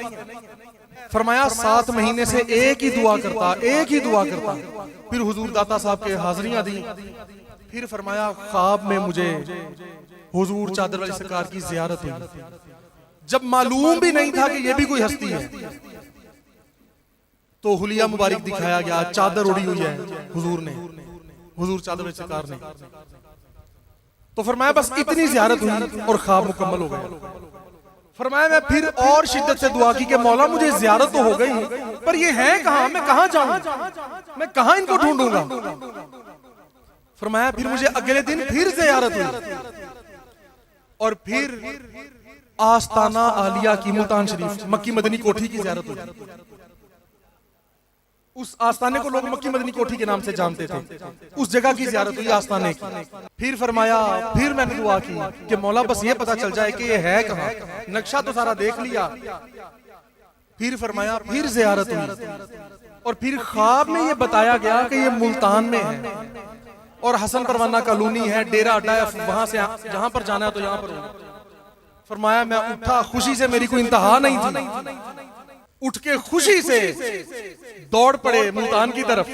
फरमाया 7 महीने से एक ही दुआ करता। फिर हुजूर दाता साहब के हाजिरियां दी। फिर फरमाया ख्वाब में मुझे हुजूर चादर वाली सरकार की जियारत हुई, जब मालूम भी नहीं था कि ये भी कोई हस्ती है। तो हुलिया मुबारक दिखाया गया, चादर उड़ी हुई है हुजूर चादर वाली सरकार ने। तो फरमाया बस इतनी जियारत हुई और ख्वाब मुकम्मल हो गया। फरमाया मैं फिर और शिद्दत से दुआ की कि मौला मुझे जियारत तो हो गई, पर ये है कहां, मैं कहां जाऊं, मैं कहां इनको ढूंढूंगा। फरमाया फिर मुझे अगले दिन फिर जियारत हुई और फिर आस्ताना आलिया की मुल्तान शरीफ मक्की मदनी कोठी की जियारत हुई। उस आस्ताने को लोग मक्की मदनी कोठी के नाम से जानते थे, उस जगह की जियारत हुई आस्ताने की। फिर फरमाया फिर मैंने दुआ की कि मौला बस ये पता चल जाए कि ये है कहां, नक्शा तो सारा देख लिया। फिर फरमाया फिर जियारत हुई और फिर ख्वाब में ये बताया गया कि ये मुल्तान में है और हसन परवाना कॉलोनी है, डेरा अड्डा है, वहां से जहां पर जाना है तो यहां पर। फरमाया मैं उठा, खुशी से मेरी कोई इंतहा नहीं थी, उठ के खुशी से दौड़ पड़े मुल्तान की तरफ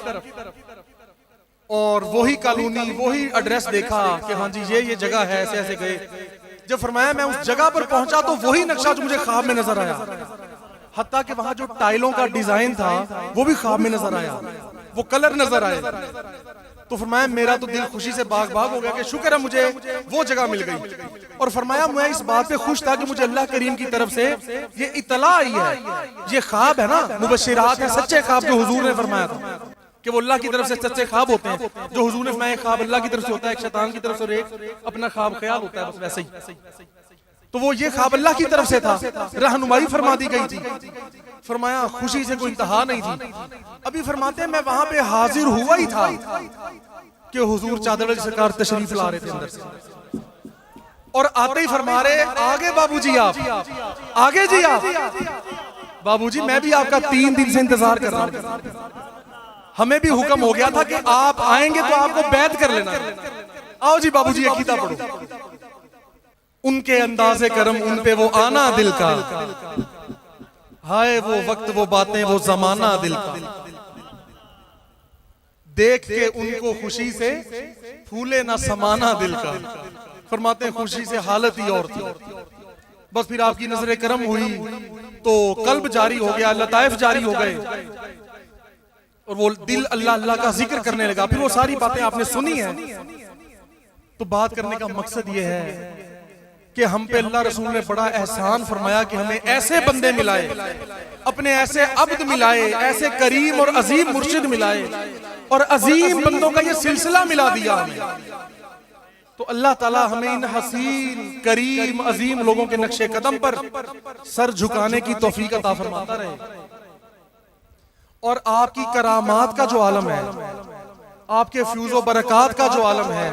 और वही कॉलोनी, वही एड्रेस देखा कि हाँ जी ये जगह है, ऐसे ऐसे गए। जब फरमाया मैं उस जगह पर पहुंचा तो वही नक्शा जो मुझे ख्वाब में नजर आया, हत्ता कि वहां जो टाइलों का डिजाइन था वो भी ख्वाब में नजर आया, वो कलर नजर आए। तो फरमाया मेरा तो दिल खुशी से बाग बाग हो गया कि शुक्र है मुझे वो जगह मिल गई। और फरमाया मैं इस बात पे खुश था कि मुझे अल्लाह करीम की तरफ से ये इतला आई है, ये ख्वाब है ना, मुबश्शिरात है, सच्चे ख्वाब जो हुजूर ने फरमाया था कि वो अल्लाह की तरफ से सच्चे ख्वाब होते हैं। जो हुजूर ने फरमाया ख्वाब अल्लाह की तरफ से होता है, एक शैतान की तरफ से और एक अपना ख्वाब ख्याल होता है, बस वैसे ही। तो वो ये ख्वाब अल्लाह की तरफ से था, रहनुमाई फरमा दी गई थी। फरमाया खुशी से कोई इंतहा नहीं थी। अभी फरमाते हैं मैं वहां पे हाजिर हुआ ही था कि हुजूर चादर अली सरकार तशरीफ ला रहे थे अंदर से, और आते ही फरमा रहे आगे बाबूजी आप, आगे जी आप। बाबूजी मैं भी आपका 3 दिन से इंतजार कर रहा हूं, हमें भी हुक्म हो गया था कि आप आएंगे तो आपको बैत कर लेना। आओ जी बाबूजी अकीदा पढ़ो। उनके अंदाज़े करम उन पे वो आना दिल का, हाय वो वक्त वो बातें वो जमाना दिल का। देख के उनको खुशी से फूले ना समाना दिल का। फरमाते हैं खुशी से हालत ही और थी। बस फिर आपकी नजर करम हुई तो कल्ब जारी हो गया, लताइफ जारी हो गए, और वो दिल अल्लाह अल्लाह का जिक्र करने लगा। फिर वो सारी बातें आपने सुनी है। तो बात करने का मकसद ये है कि हम पे अल्लाह रसूल ने बड़ा एहसान फरमाया कि हमें ऐसे बंदे मिलाए, अपने ऐसे अब्द मिलाए, ऐसे करीम और अजीम मुर्शिद मिलाए, और अजीम बंदों का ये सिलसिला मिला दिया हमें। तो अल्लाह ताला हमें इन हसीन करीम अजीम लोगों के नक्शे कदम पर सर झुकाने की तौफीक अता फरमाता रहे। और आपकी करामात का जो आलम है, आपके फ्यूज़ो बरकात का जो आलम है,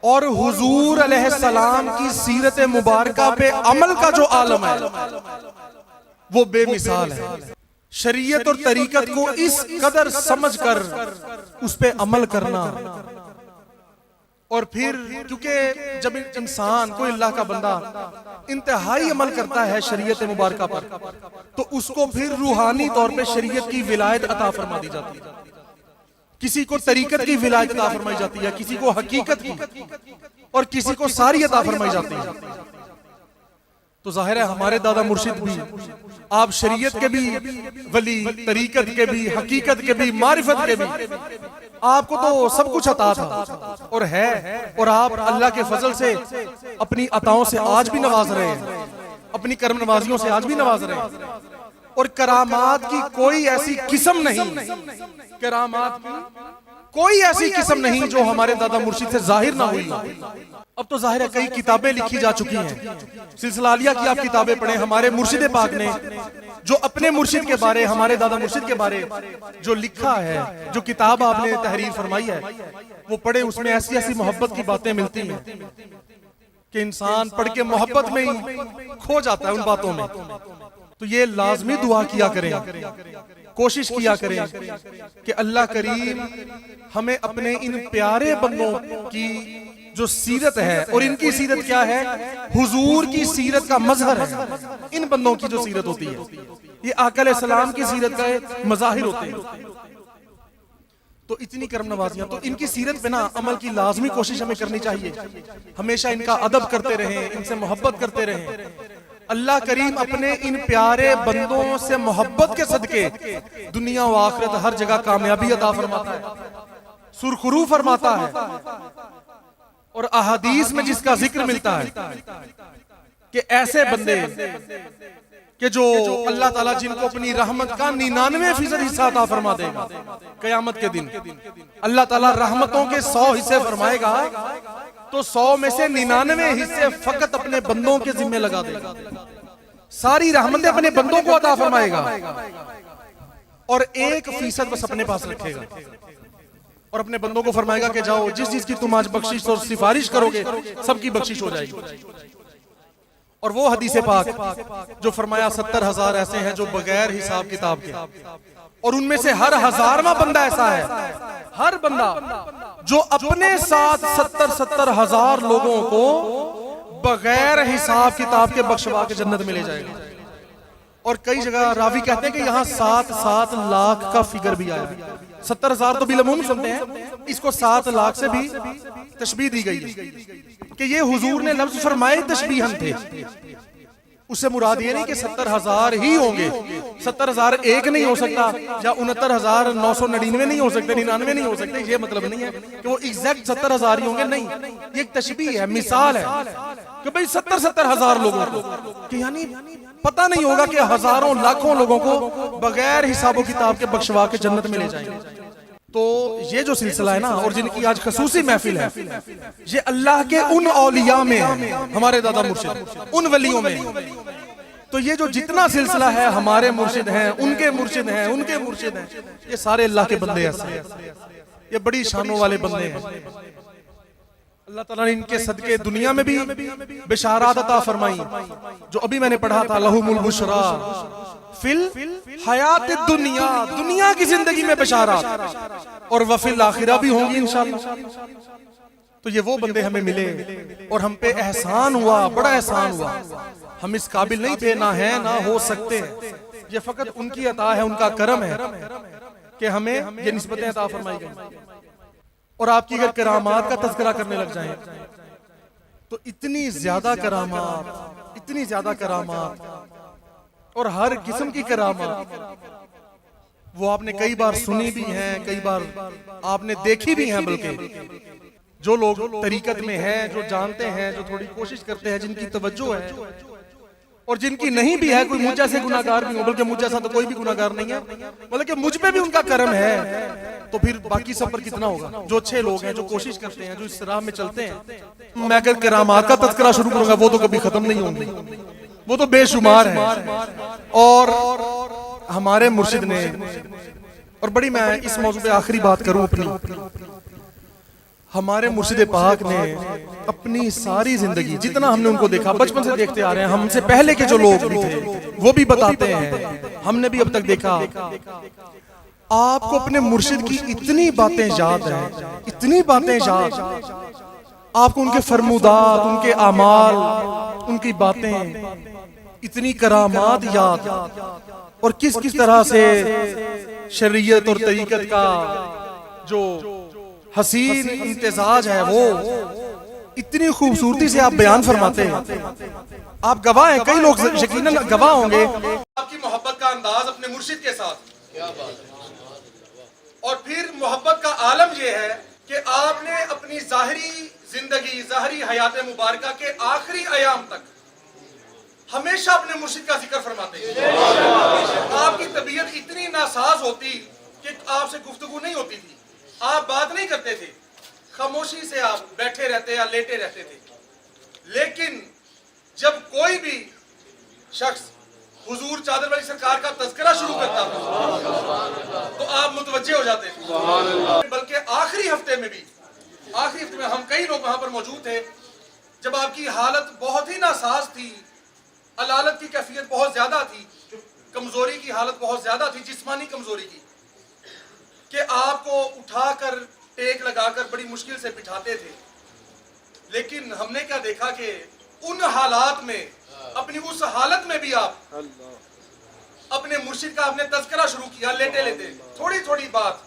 और हुजूर अलैहिस्सलाम की सीरत मुबारका पे अमल का जो आलम है, वो बेमिसाल है। शरीयत और तरीकत को इस कदर समझकर उस पे अमल करना, और फिर क्योंकि जब इंसान कोई अल्लाह का बंदा इंतहाई अमल करता है शरीयत मुबारका पर, तो उसको फिर रूहानी तौर पे शरीयत की विलायत अता फरमा दी जाती है। किसी को तरीकत की विलायत अता फरमाई जाती है, किसी को हकीकत की, और किसी को सारी अता फरमाई जाती है। तो जाहिर है हमारे दादा मुर्शिद भी, आप शरीयत के भी वली, तरीकत के भी, हकीकत के भी, मारिफत के भी, आपको तो सब कुछ अता था और है, और आप अल्लाह के फजल से अपनी अताओं से आज भी नवाज रहे हैं, अपनी कर्म नवाजियों से आज भी नवाज रहे हैं। और करामात की कोई ऐसी किस्म नहीं, करामात की कोई ऐसी किस्म नहीं जो हमारे दादा मुर्शिद से जाहिर ना हुई। अब तो जाहिर है कई किताबें लिखी जा चुकी हैं, सिलसिलालिया की आप किताबें पढ़ें, हमारे मुर्शिद पाक ने जो अपने मुर्शिद के बारे, हमारे दादा मुर्शिद के बारे जो लिखा है, जो किताब आपने तहरीर फरमाई है, वो पढ़े, उसमें ऐसी ऐसी मोहब्बत की बातें मिलती हैं कि इंसान पढ़ के मोहब्बत में ही खो जाता है उन बातों में। तो ये लाजमी दुआ किया करें, कोशिश किया करें कि अल्लाह करीम हमें अपने इन प्यारे बंदों की जो सीरत है, और इनकी सीरत क्या है, हुजूर की सीरत का मजहर है। इन बंदों की जो सीरत होती है, ये आका अलैहिस्सलाम की सीरत का एक मज़ाहिर होते हैं। तो इतनी करम नवाजियां, तो इनकी सीरत पे ना अमल की लाजमी कोशिश हमें करनी चाहिए। हमेशा इनका अदब करते रहें, इनसे मोहब्बत करते रहें। अल्लाह करीम अपने इन प्यारे बंदों से मोहब्बत के सदके दुनिया व आखिरत हर जगह कामयाबी अता फरमाता है, सुरखरू फरमाता है। और अहादीस में जिसका जिक्र मिलता है कि ऐसे बंदे कि जो अल्लाह ताला जिनको अपनी रहमत का 99% हिस्सा अता फरमा देगा, कयामत के दिन अल्लाह ताला रहमतों के 100 हिस्से फरमाएगा, तो 100 में से 99 हिस्से फकत अपने बंदों के जिम्मे लगा देगा। सारी रहमतें अपने बंदों को अता फरमाएगा, और 1% बस अपने पास रखेगा, और अपने बंदों को फरमाएगा कि जाओ जिस चीज की तुम आज बख्शिश और सिफारिश करोगे सबकी बख्शिश हो जाएगी। और वो हदीस पाक जो फरमाया 70,000 ऐसे हैं जो बगैर हिसाब किताब के, और उनमें से हर 1000वां बंदा ऐसा है, हर बंदा जो अपने साथ 70,000 लोगों को बगैर हिसाब किताब के बख्शवा के जन्नत में ले जाएगा। और कई जगह रावी कहते हैं कि यहाँ 7 लाख का फिगर भी आया। 70,000 तो बिलमूम सुनते हैं, इसको 7 लाख से भी तशबीह दी गई है कि ये हुजूर ने लफ्ज फरमाए तशबीहन थे। उससे मुराद ये नहीं कि 70,000 ही होंगे, 70,000 एक नहीं हो सकता, या 69,999 नहीं हो सकते, 99 नहीं हो सकते, ये मतलब नहीं है कि वो एग्जैक्ट 70,000 ही होंगे। नहीं, ये एक तशबीह है, मिसाल है कि भाई 70,000 लोगों को, कि यानी पता नहीं होगा कि हजारों लाखों लोगों को बगैर हिसाबो किताब के बख्शवा के जन्नत में ले जाएंगे। तो ये जो सिलसिला है ना, और जिनकी आज खसूसी महफिल है, ये अल्लाह के उन औलिया में है, हमारे दादा मुर्शिद, उन वलियों में। तो ये जो जितना सिलसिला है, हमारे मुर्शिद हैं, उनके मुर्शिद हैं, उनके मुर्शिद हैं, ये सारे अल्लाह के बंदे ऐसे हैं, ये बड़ी शानों वाले बंदे हैं। अल्लाह ताला ने इनके सदके दुनिया में भी बिशारात अता फरमाई, जो अभी मैंने पढ़ा था, लहुमुल बुशरा फिल हयात दुनिया, दुनिया की जिंदगी में बिशारात, और वफिल आखिरा भी होंगी इंशाअल्लाह। तो ये वो बंदे हमें मिले और हम पे एहसान हुआ, बड़ा एहसान हुआ। हम इस काबिल नहीं थे, ना है ना हो सकते, ये फकत उनकी अता है, उनका करम है कि हमें ये निस्बतें अता फरमाई गई। और आपकी अगर करामात का तज़किरा करने लग जाएं तो इतनी ज्यादा करामात, इतनी ज्यादा करामात, और हर किस्म की करामात, वो आपने कई बार सुनी भी हैं, कई बार आपने देखी भी हैं। बल्कि जो लोग तरीकत में हैं, जो जानते हैं, जो थोड़ी कोशिश करते हैं, जिनकी तवज्जो है, और जिनकी नहीं भी है, कोई मुझ जैसे गुनाहगार भी हो, बल्कि मुझ जैसा तो कोई भी गुनाहगार नहीं है, बल्कि मुझ पे भी उनका करम है, तो फिर बाकी सब पर कितना होगा। जो अच्छे लोग हैं, जो कोशिश करते हैं, जो इस राह में चलते हैं। मैं अगर करामात का तज़किरा शुरू करूंगा, वो तो कभी खत्म नहीं होंगे, वो तो बेशुमार है। और हमारे मुर्शिद ने, और बड़ी मैं इस मौजू पे आखिरी बात करूं अपनी, हमारे मुर्शिद पाक ने अपनी सारी जिंदगी, जितना हमने उनको देखा, बचपन से देखते आ रहे हैं, हमसे पहले के जो लोग भी थे वो भी बताते हैं, हमने भी अब तक देखा, आपको अपने मुर्शिद की इतनी बातें याद हैं, इतनी बातें याद, आपको उनके फरमुदात, उनके आमाल, उनकी बातें, इतनी करामात याद, और किस किस तरह से शरीयत और तरीकत का जो हसीन इम्तिजाज है, वो इतनी खूबसूरती से आप बयान फरमाते हैं। आप गवाह हैं, कई लोग यकीनन गवाह होंगे आपकी मोहब्बत का अंदाज अपने मुर्शिद के साथ। क्या बात है। और फिर मोहब्बत का आलम यह है कि आपने अपनी जाहिरी जिंदगी, जाहिरी हयात मुबारका के आखिरी अयाम तक हमेशा अपने मुर्शिद का जिक्र फरमाते हैं। आपकी तबीयत इतनी नासाज होती कि आपसे गुफ्तगू नहीं होती थी, आप बात नहीं करते थे, खामोशी से आप बैठे रहते या लेटे रहते थे। लेकिन जब कोई भी शख्स हुजूर चादर वाली सरकार का तज़किरा शुरू करता था तो आप मुतवज्जे हो जाते थे। बल्कि आखिरी हफ्ते में भी, आखिरी हफ्ते में हम कई लोग वहां पर मौजूद थे, जब आपकी हालत बहुत ही नासाज थी, अलालत की कैफियत बहुत ज्यादा थी, कमजोरी की हालत बहुत ज्यादा थी, जिस्मानी कमजोरी की, कि आपको उठाकर टेक लगाकर बड़ी मुश्किल से बिठाते थे। लेकिन हमने क्या देखा कि उन हालात में, अपनी उस हालत में भी आप अपने मुर्शिद का आपने तज़किरा शुरू किया, लेटे लेटे, थोड़ी थोड़ी बात,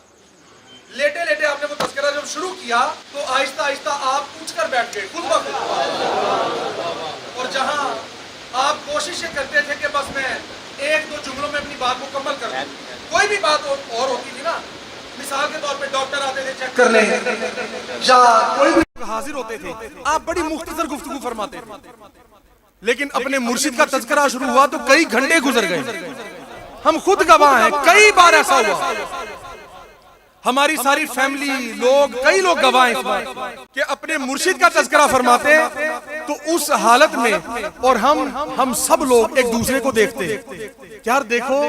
लेटे लेटे आपने वो तज़किरा जब शुरू किया तो आहिस्ता आहिस्ता आप उठकर बैठ गए खुद ब खुद। और जहां आप कोशिश करते थे कि बस मैं एक दो जुमलों में अपनी बात मुकम्मल कर दूं, कोई भी बात और होती थी ना, मिसाल के तौर पे डॉक्टर आते थे चेक करने या कोई भी हाजिर होते थे, आप बड़ी मुख्तसर गुफ्तगू फरमाते थे। लेकिन अपने मुर्शिद का तज़किरा शुरू हुआ तो कई घंटे गुजर गए। हम खुद गवाह हैं, कई बार ऐसा हुआ, हमारी सारी फैमिली लोग, कई लोग गवाह इस बात कि अपने मुर्शिद का तज़किरा फरमाते तो उस हालत में, और हम सब लोग एक दूसरे को देखते यार, देखो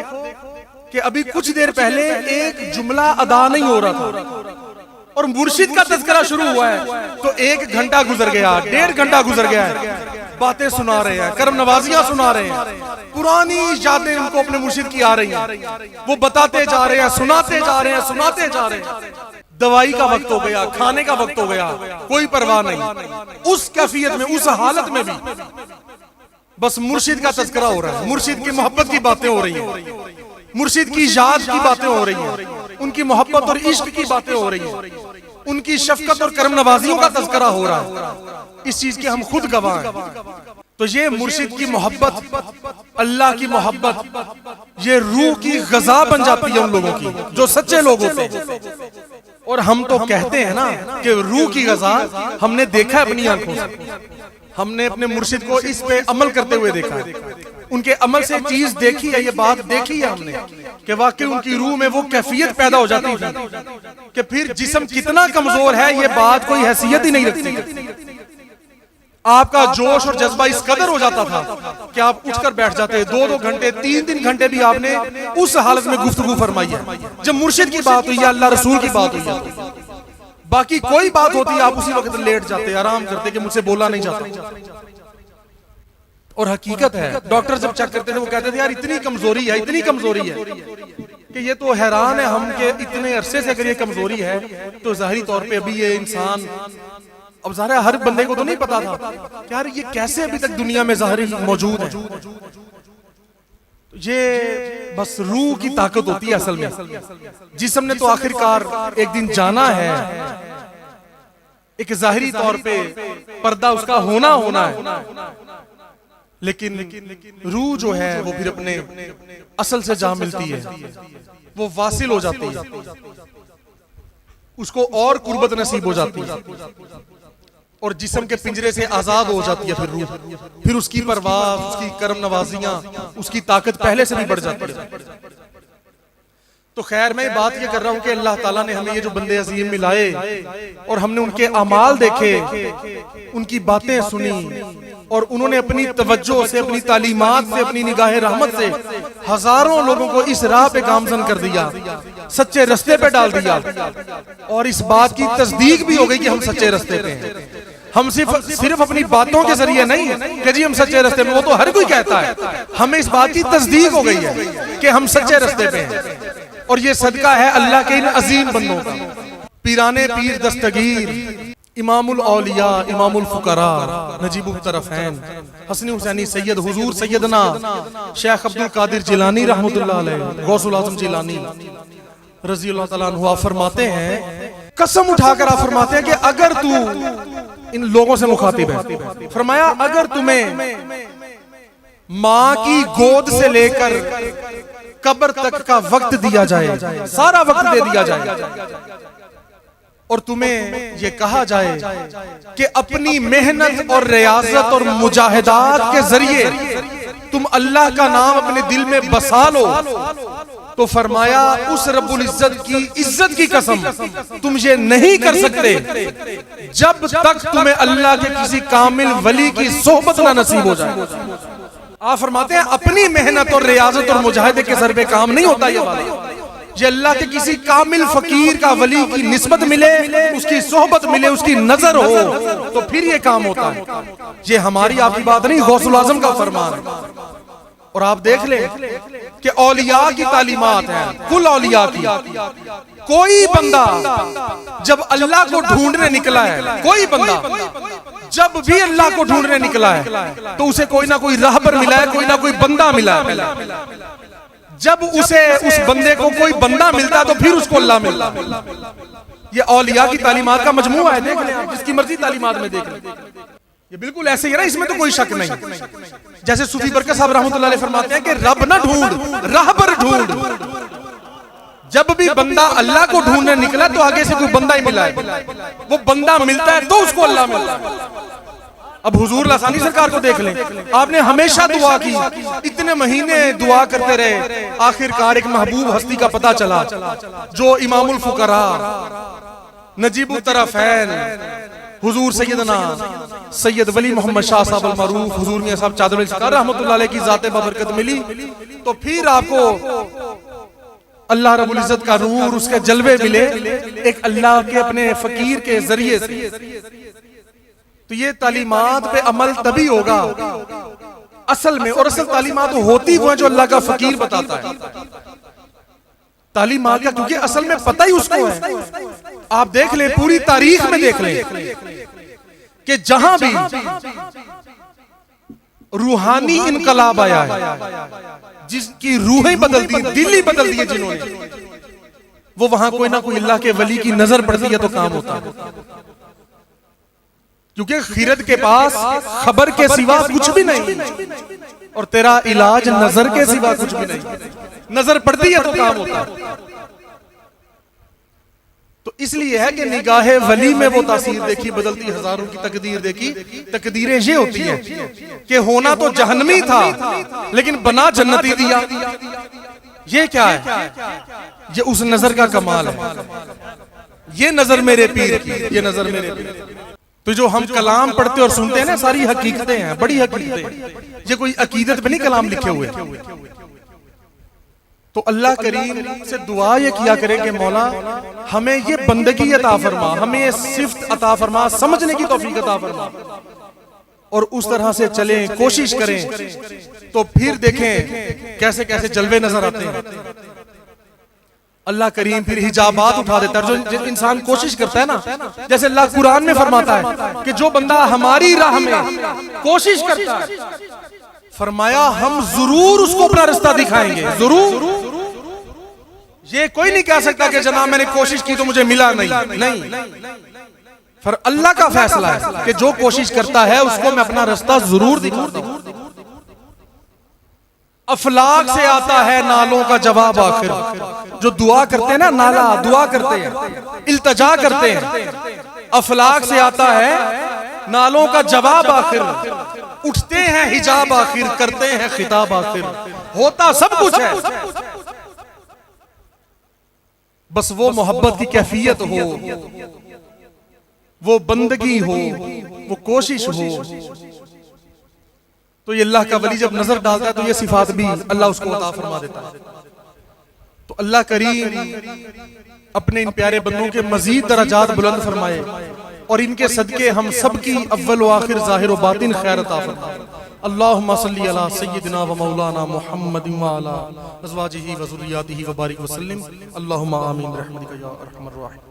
कि अभी कुछ देर पहले एक जुमला अदा नहीं हो रहा था और मुर्शिद का तज़किरा शुरू हुआ है तो 1 घंटा गुजर गया, 1.5 घंटा गुजर गया है, बातें सुना रहे हैं, करम नवाजियां सुना रहे हैं, पुरानी यादें उनको अपने मुर्शिद की आ रही हैं, वो बताते जा रहे हैं, सुनाते जा रहे हैं, सुनाते जा रहे हैं। दवाई का वक्त हो गया, खाने का वक्त हो गया, कोई परवाह नहीं। उस कैफियत में, उस हालत में भी बस मुर्शिद का तज़किरा हो रहा है, मुर्शिद की मोहब्बत की बातें हो रही हैं, मुर्शिद की याद की बातें हो रही हैं, उनकी मोहब्बत और इश्क की बातें हो रही हैं, उनकी शफकत और करम नवाजियों का तज़किरा हो रहा है। इस चीज के हम खुद गवाह हैं। तो ये मुर्शिद की मोहब्बत, अल्लाह की मोहब्बत, ये रूह की ग़ज़ा बन जाती है उन लोगों की जो सच्चे लोग होते हैं। और हम तो कहते हैं ना कि रूह की ग़ज़ा हमने देखा है अपनी आंखों से, हमने अपने मुर्शिद को इस पे अमल करते हुए देखा है। उनके अमल से चीज देखी है, ये बात देखी है हमने कि वाकई उनकी रूह में वो कैफियत पैदा हो जाती थी कि फिर जिस्म कितना कमजोर है ये बात कोई हैसियत ही नहीं रखती। आपका जोश और जज्बा इस कदर हो जाता था कि आप उठकर बैठ जाते, 2-2 घंटे 3-3 घंटे भी आपने उस हालत में गुफ्तगू फरमाई है। जब मुर्शिद की बात हुई है, अल्लाह रसूल की बात हुई है, बाकी कोई बात होती है आप उसी वक्त लेट जाते, आराम करते कि मुझसे बोला नहीं जाता। और हकीकत है, डॉक्टर जब चेक करते थे वो कहते थे यार इतनी कमजोरी है, इतनी कमजोरी है कि ये तो हैरान है हम कि इतने अरसे से अगर ये कमजोरी है तो जाहिरी तौर पे अभी ये इंसान, अब ज़ाहिर हर बंदे को तो नहीं पता था कि यार ये कैसे अभी तक दुनिया में ज़ाहिर मौजूद है। ये बस रूह की ताकत होती है असल में। जिस्म ने तो आखिरकार एक दिन जाना है, एक जाहिरी तौर पे पर्दा उसका होना है, लेकिन रूह जो है वो फिर अपने असल से जा मिलती है, वो वासिल हो जाती है, उसको और कुर्बत नसीब हो जाती है और जिस्म के पिंजरे से आजाद हो जाती है फिर रूह। फिर उसकी परवाज़, उसकी करम नवाजियां, उसकी ताकत पहले से भी बढ़ जाती है। तो खैर मैं बात ये कर रहा हूं कि अल्लाह ताला ने हमें ये जो बंदे अजीम मिलाए और हमने उनके अमाल देखे, उनकी बातें सुनी और उन्होंने अपनी तवज्जो से, अपनी तालीमात से, अपनी निगाह रहमत से हजारों लोगों को इस राह पे गामजन कर दिया, सच्चे रास्ते पे डाल दिया। और इस बात की तस्दीक भी हो गई कि हम सच्चे रास्ते पे हैं। हम सिर्फ अपनी बातों के जरिए नहीं कि जी हम सच्चे रास्ते में, वो तो हर कोई कहता है, हमें इस बात की तस्दीक हो गई है कि हम सच्चे रास्ते पे हैं। और ये सदका है अल्लाह के इन अजीम बंदों का। पीराने पीर दस्तगीर, इमामुल औलिया, इमामुल फुकरा, नजीबुल तरफ़ैन, हसनी हुसैनी सैयद हुजूर सैयदना शेख अब्दुल कादिर जिलानी रहमतुल्लाह अलैह, गौसुल आज़म जिलानी रज़ी अल्लाह तआला अन्हु फरमाते हैं, कसम उठाकर आप फरमाते हैं कि अगर तू इन लोगों से मुखातिब है, फरमाया अगर तुम्हें माँ की गोद से लेकर कब्र तक का वक्त दिया जाए, सारा वक्त दे दिया जाए और तुम्हें ये कहा जाए कि अपनी मेहनत और रियाजत और मुजाहिदात के जरिए तुम अल्लाह का नाम अपने दिल में बसा लो, तो फरमाया उस रब्बुल इज्जत की इज्जत की कसम तुम ये नहीं कर सकते जब तक तुम्हें अल्लाह के किसी कामिल वली की सोहबत ना नसीब हो जाए। आप फरमाते हैं अपनी मेहनत और रियाजत और मुजाहिदे के सर पे काम नहीं होता ये बात। ये अल्लाह के किसी कामिल फकीर का वली की निस्बत मिले, उसकी सोहबत मिले, उसकी नजर हो, तो फिर ये काम होता है। ये हमारी आपकी बात नहीं, गौसुल आजम का फरमान है। और आप देख ले कि औलिया की तालीमात है, कुल औलिया की। कोई बंदा जब अल्लाह को ढूंढने निकला है, कोई बंदा जब भी अल्लाह को ढूंढने निकला है तो उसे कोई ना कोई राहबर मिला है, कोई ना कोई बंदा मिला है। जब उसे उस बंदे को कोई बंदा मिलता है तो फिर उसको अल्लाह मिलता है। ये औलिया की तालीमात का मजमूआ है, देख लें आप, जिसकी मर्जी तालीमात में देख लें। ये बिल्कुल ऐसे ही है ना, इसमें तो कोई शक नहीं। जैसे सूफी बरकत साहब रहमतुल्लाह अलैह फरमाते हैं कि रब ना ढूंढ, राहबर ढूंढ। जब भी बंदा अल्लाह को ढूंढने निकला तो आगे से कोई बंदा ही मिला है, वो बंदा मिलता है तो उसको अल्लाह मिलता है। अब हुजूर लासानी सरकार को देख लें, आपने हमेशा दुआ की, इतने महीने दुआ करते रहे, आखिरकार एक महबूब हस्ती का पता चला जो इमामुल फुकरा, नजीबुल तरफ़ैन, हुजूर सैयदना सैयद वली मोहम्मद शाह साहब अल मरूफ हुजूर मियां साहब चादर सरकार रहमतुल्लाह अलैह की जाते बबरकत मिली। तो फिर आपको अल्लाह रब्बुल इज्जत का नूर, उसके जलवे मिले एक अल्लाह के अपने फकीर के जरिए से। तो ये तालीमात पे अमल तभी होगा असल में, और असल तालीमात होती वो है जो अल्लाह का फकीर बताता है। तालीमात का क्योंकि असल में पता ही उसको है। आप देख लें, पूरी तारीख में देख लें कि जहां भी रूहानी इनकलाब आया है, जिसकी रूहें बदल दी, दिल ही बदल दिए जिन्होंने, वो वहां कोई ना कोई अल्लाह के वली की नजर पड़ती है तो काम होता है। क्योंकि खिरत के पास खबर के सिवा कुछ भी नहीं और तेरा इलाज नजर के सिवा कुछ भी नहीं। नजर पड़ती है तो काम होता है। तो इसलिए है कि निगाहे वली में वो तासीर देखी, बदलती हजारों की तकदीर देखी। तकदीरें ये होती हैं कि होना तो जहन्नमी था लेकिन बना जन्नती दिया। ये क्या है? ये उस नजर का कमाल है। ये नजर मेरे पीर की, ये नजर मेरे पीर। तो जो हम कलाम पढ़ते और सुनते हैं ना, सारी हकीकतें हैं, बड़ी हकीकतें। ये कोई अकीदत पे नहीं कलाम लिखे हुए। तो अल्लाह करीम से दुआ ये किया करें कि मौला हमें ये बंदगी अता फरमा, हमें ये सिफ्त अता फरमा, समझने की तौफीक अता फरमा, और उस तरह से चलें, कोशिश करें। तो फिर देखें कैसे कैसे जलवे नजर आते हैं। अल्लाह करीम फिर हिजाबात उठा देता है। जो इंसान कोशिश करता है ना, जैसे अल्लाह कुरान में फरमाता है कि जो बंदा हमारी राह में कोशिश करता है, फरमाया हम जरूर उसको अपना रास्ता दिखाएंगे, जरूर। ये कोई नहीं कह सकता कि जनाब मैंने कोशिश की तो मुझे मिला नहीं। फिर अल्लाह का फैसला है कि जो कोशिश करता है उसको मैं अपना रास्ता जरूर दिखाऊंगा। अफलाक से आता है नालों का जवाब आखिर। जो दुआ करते हैं ना, नाला दुआ करते हैं, इल्तजा करते हैं, अफलाक से आता है नालों का जवाब आखिर। उठते हैं हिजाब आखिर, करते हैं खिताब आखिर। होता सब कुछ है, बस वो मोहब्बत की कैफियत हो, वो बंदगी हो, वो कोशिश हो। तो ये अल्लाह का वली जब नजर डालता है तो ये सिफात भी अल्लाह उसको अता फरमा देता है। तो अल्लाह करीम अपने इन प्यारे बंदों के मजीद दरजात बुलंद फरमाए और इनके सदके हम सब की अव्वल व आखिर ज़ाहिर व बातिन खैर अता फरमाए। अल्लाहुम्मा सल्ली अला सय्यिदिना व मौलाना मुहम्मदिन व अला अज़वाजिही व ज़ुर्रिय्यातिही व बारिक व सल्लिम। अल्लाहुम्मा आमीन रहमतिका या अरहमर राहिमीन।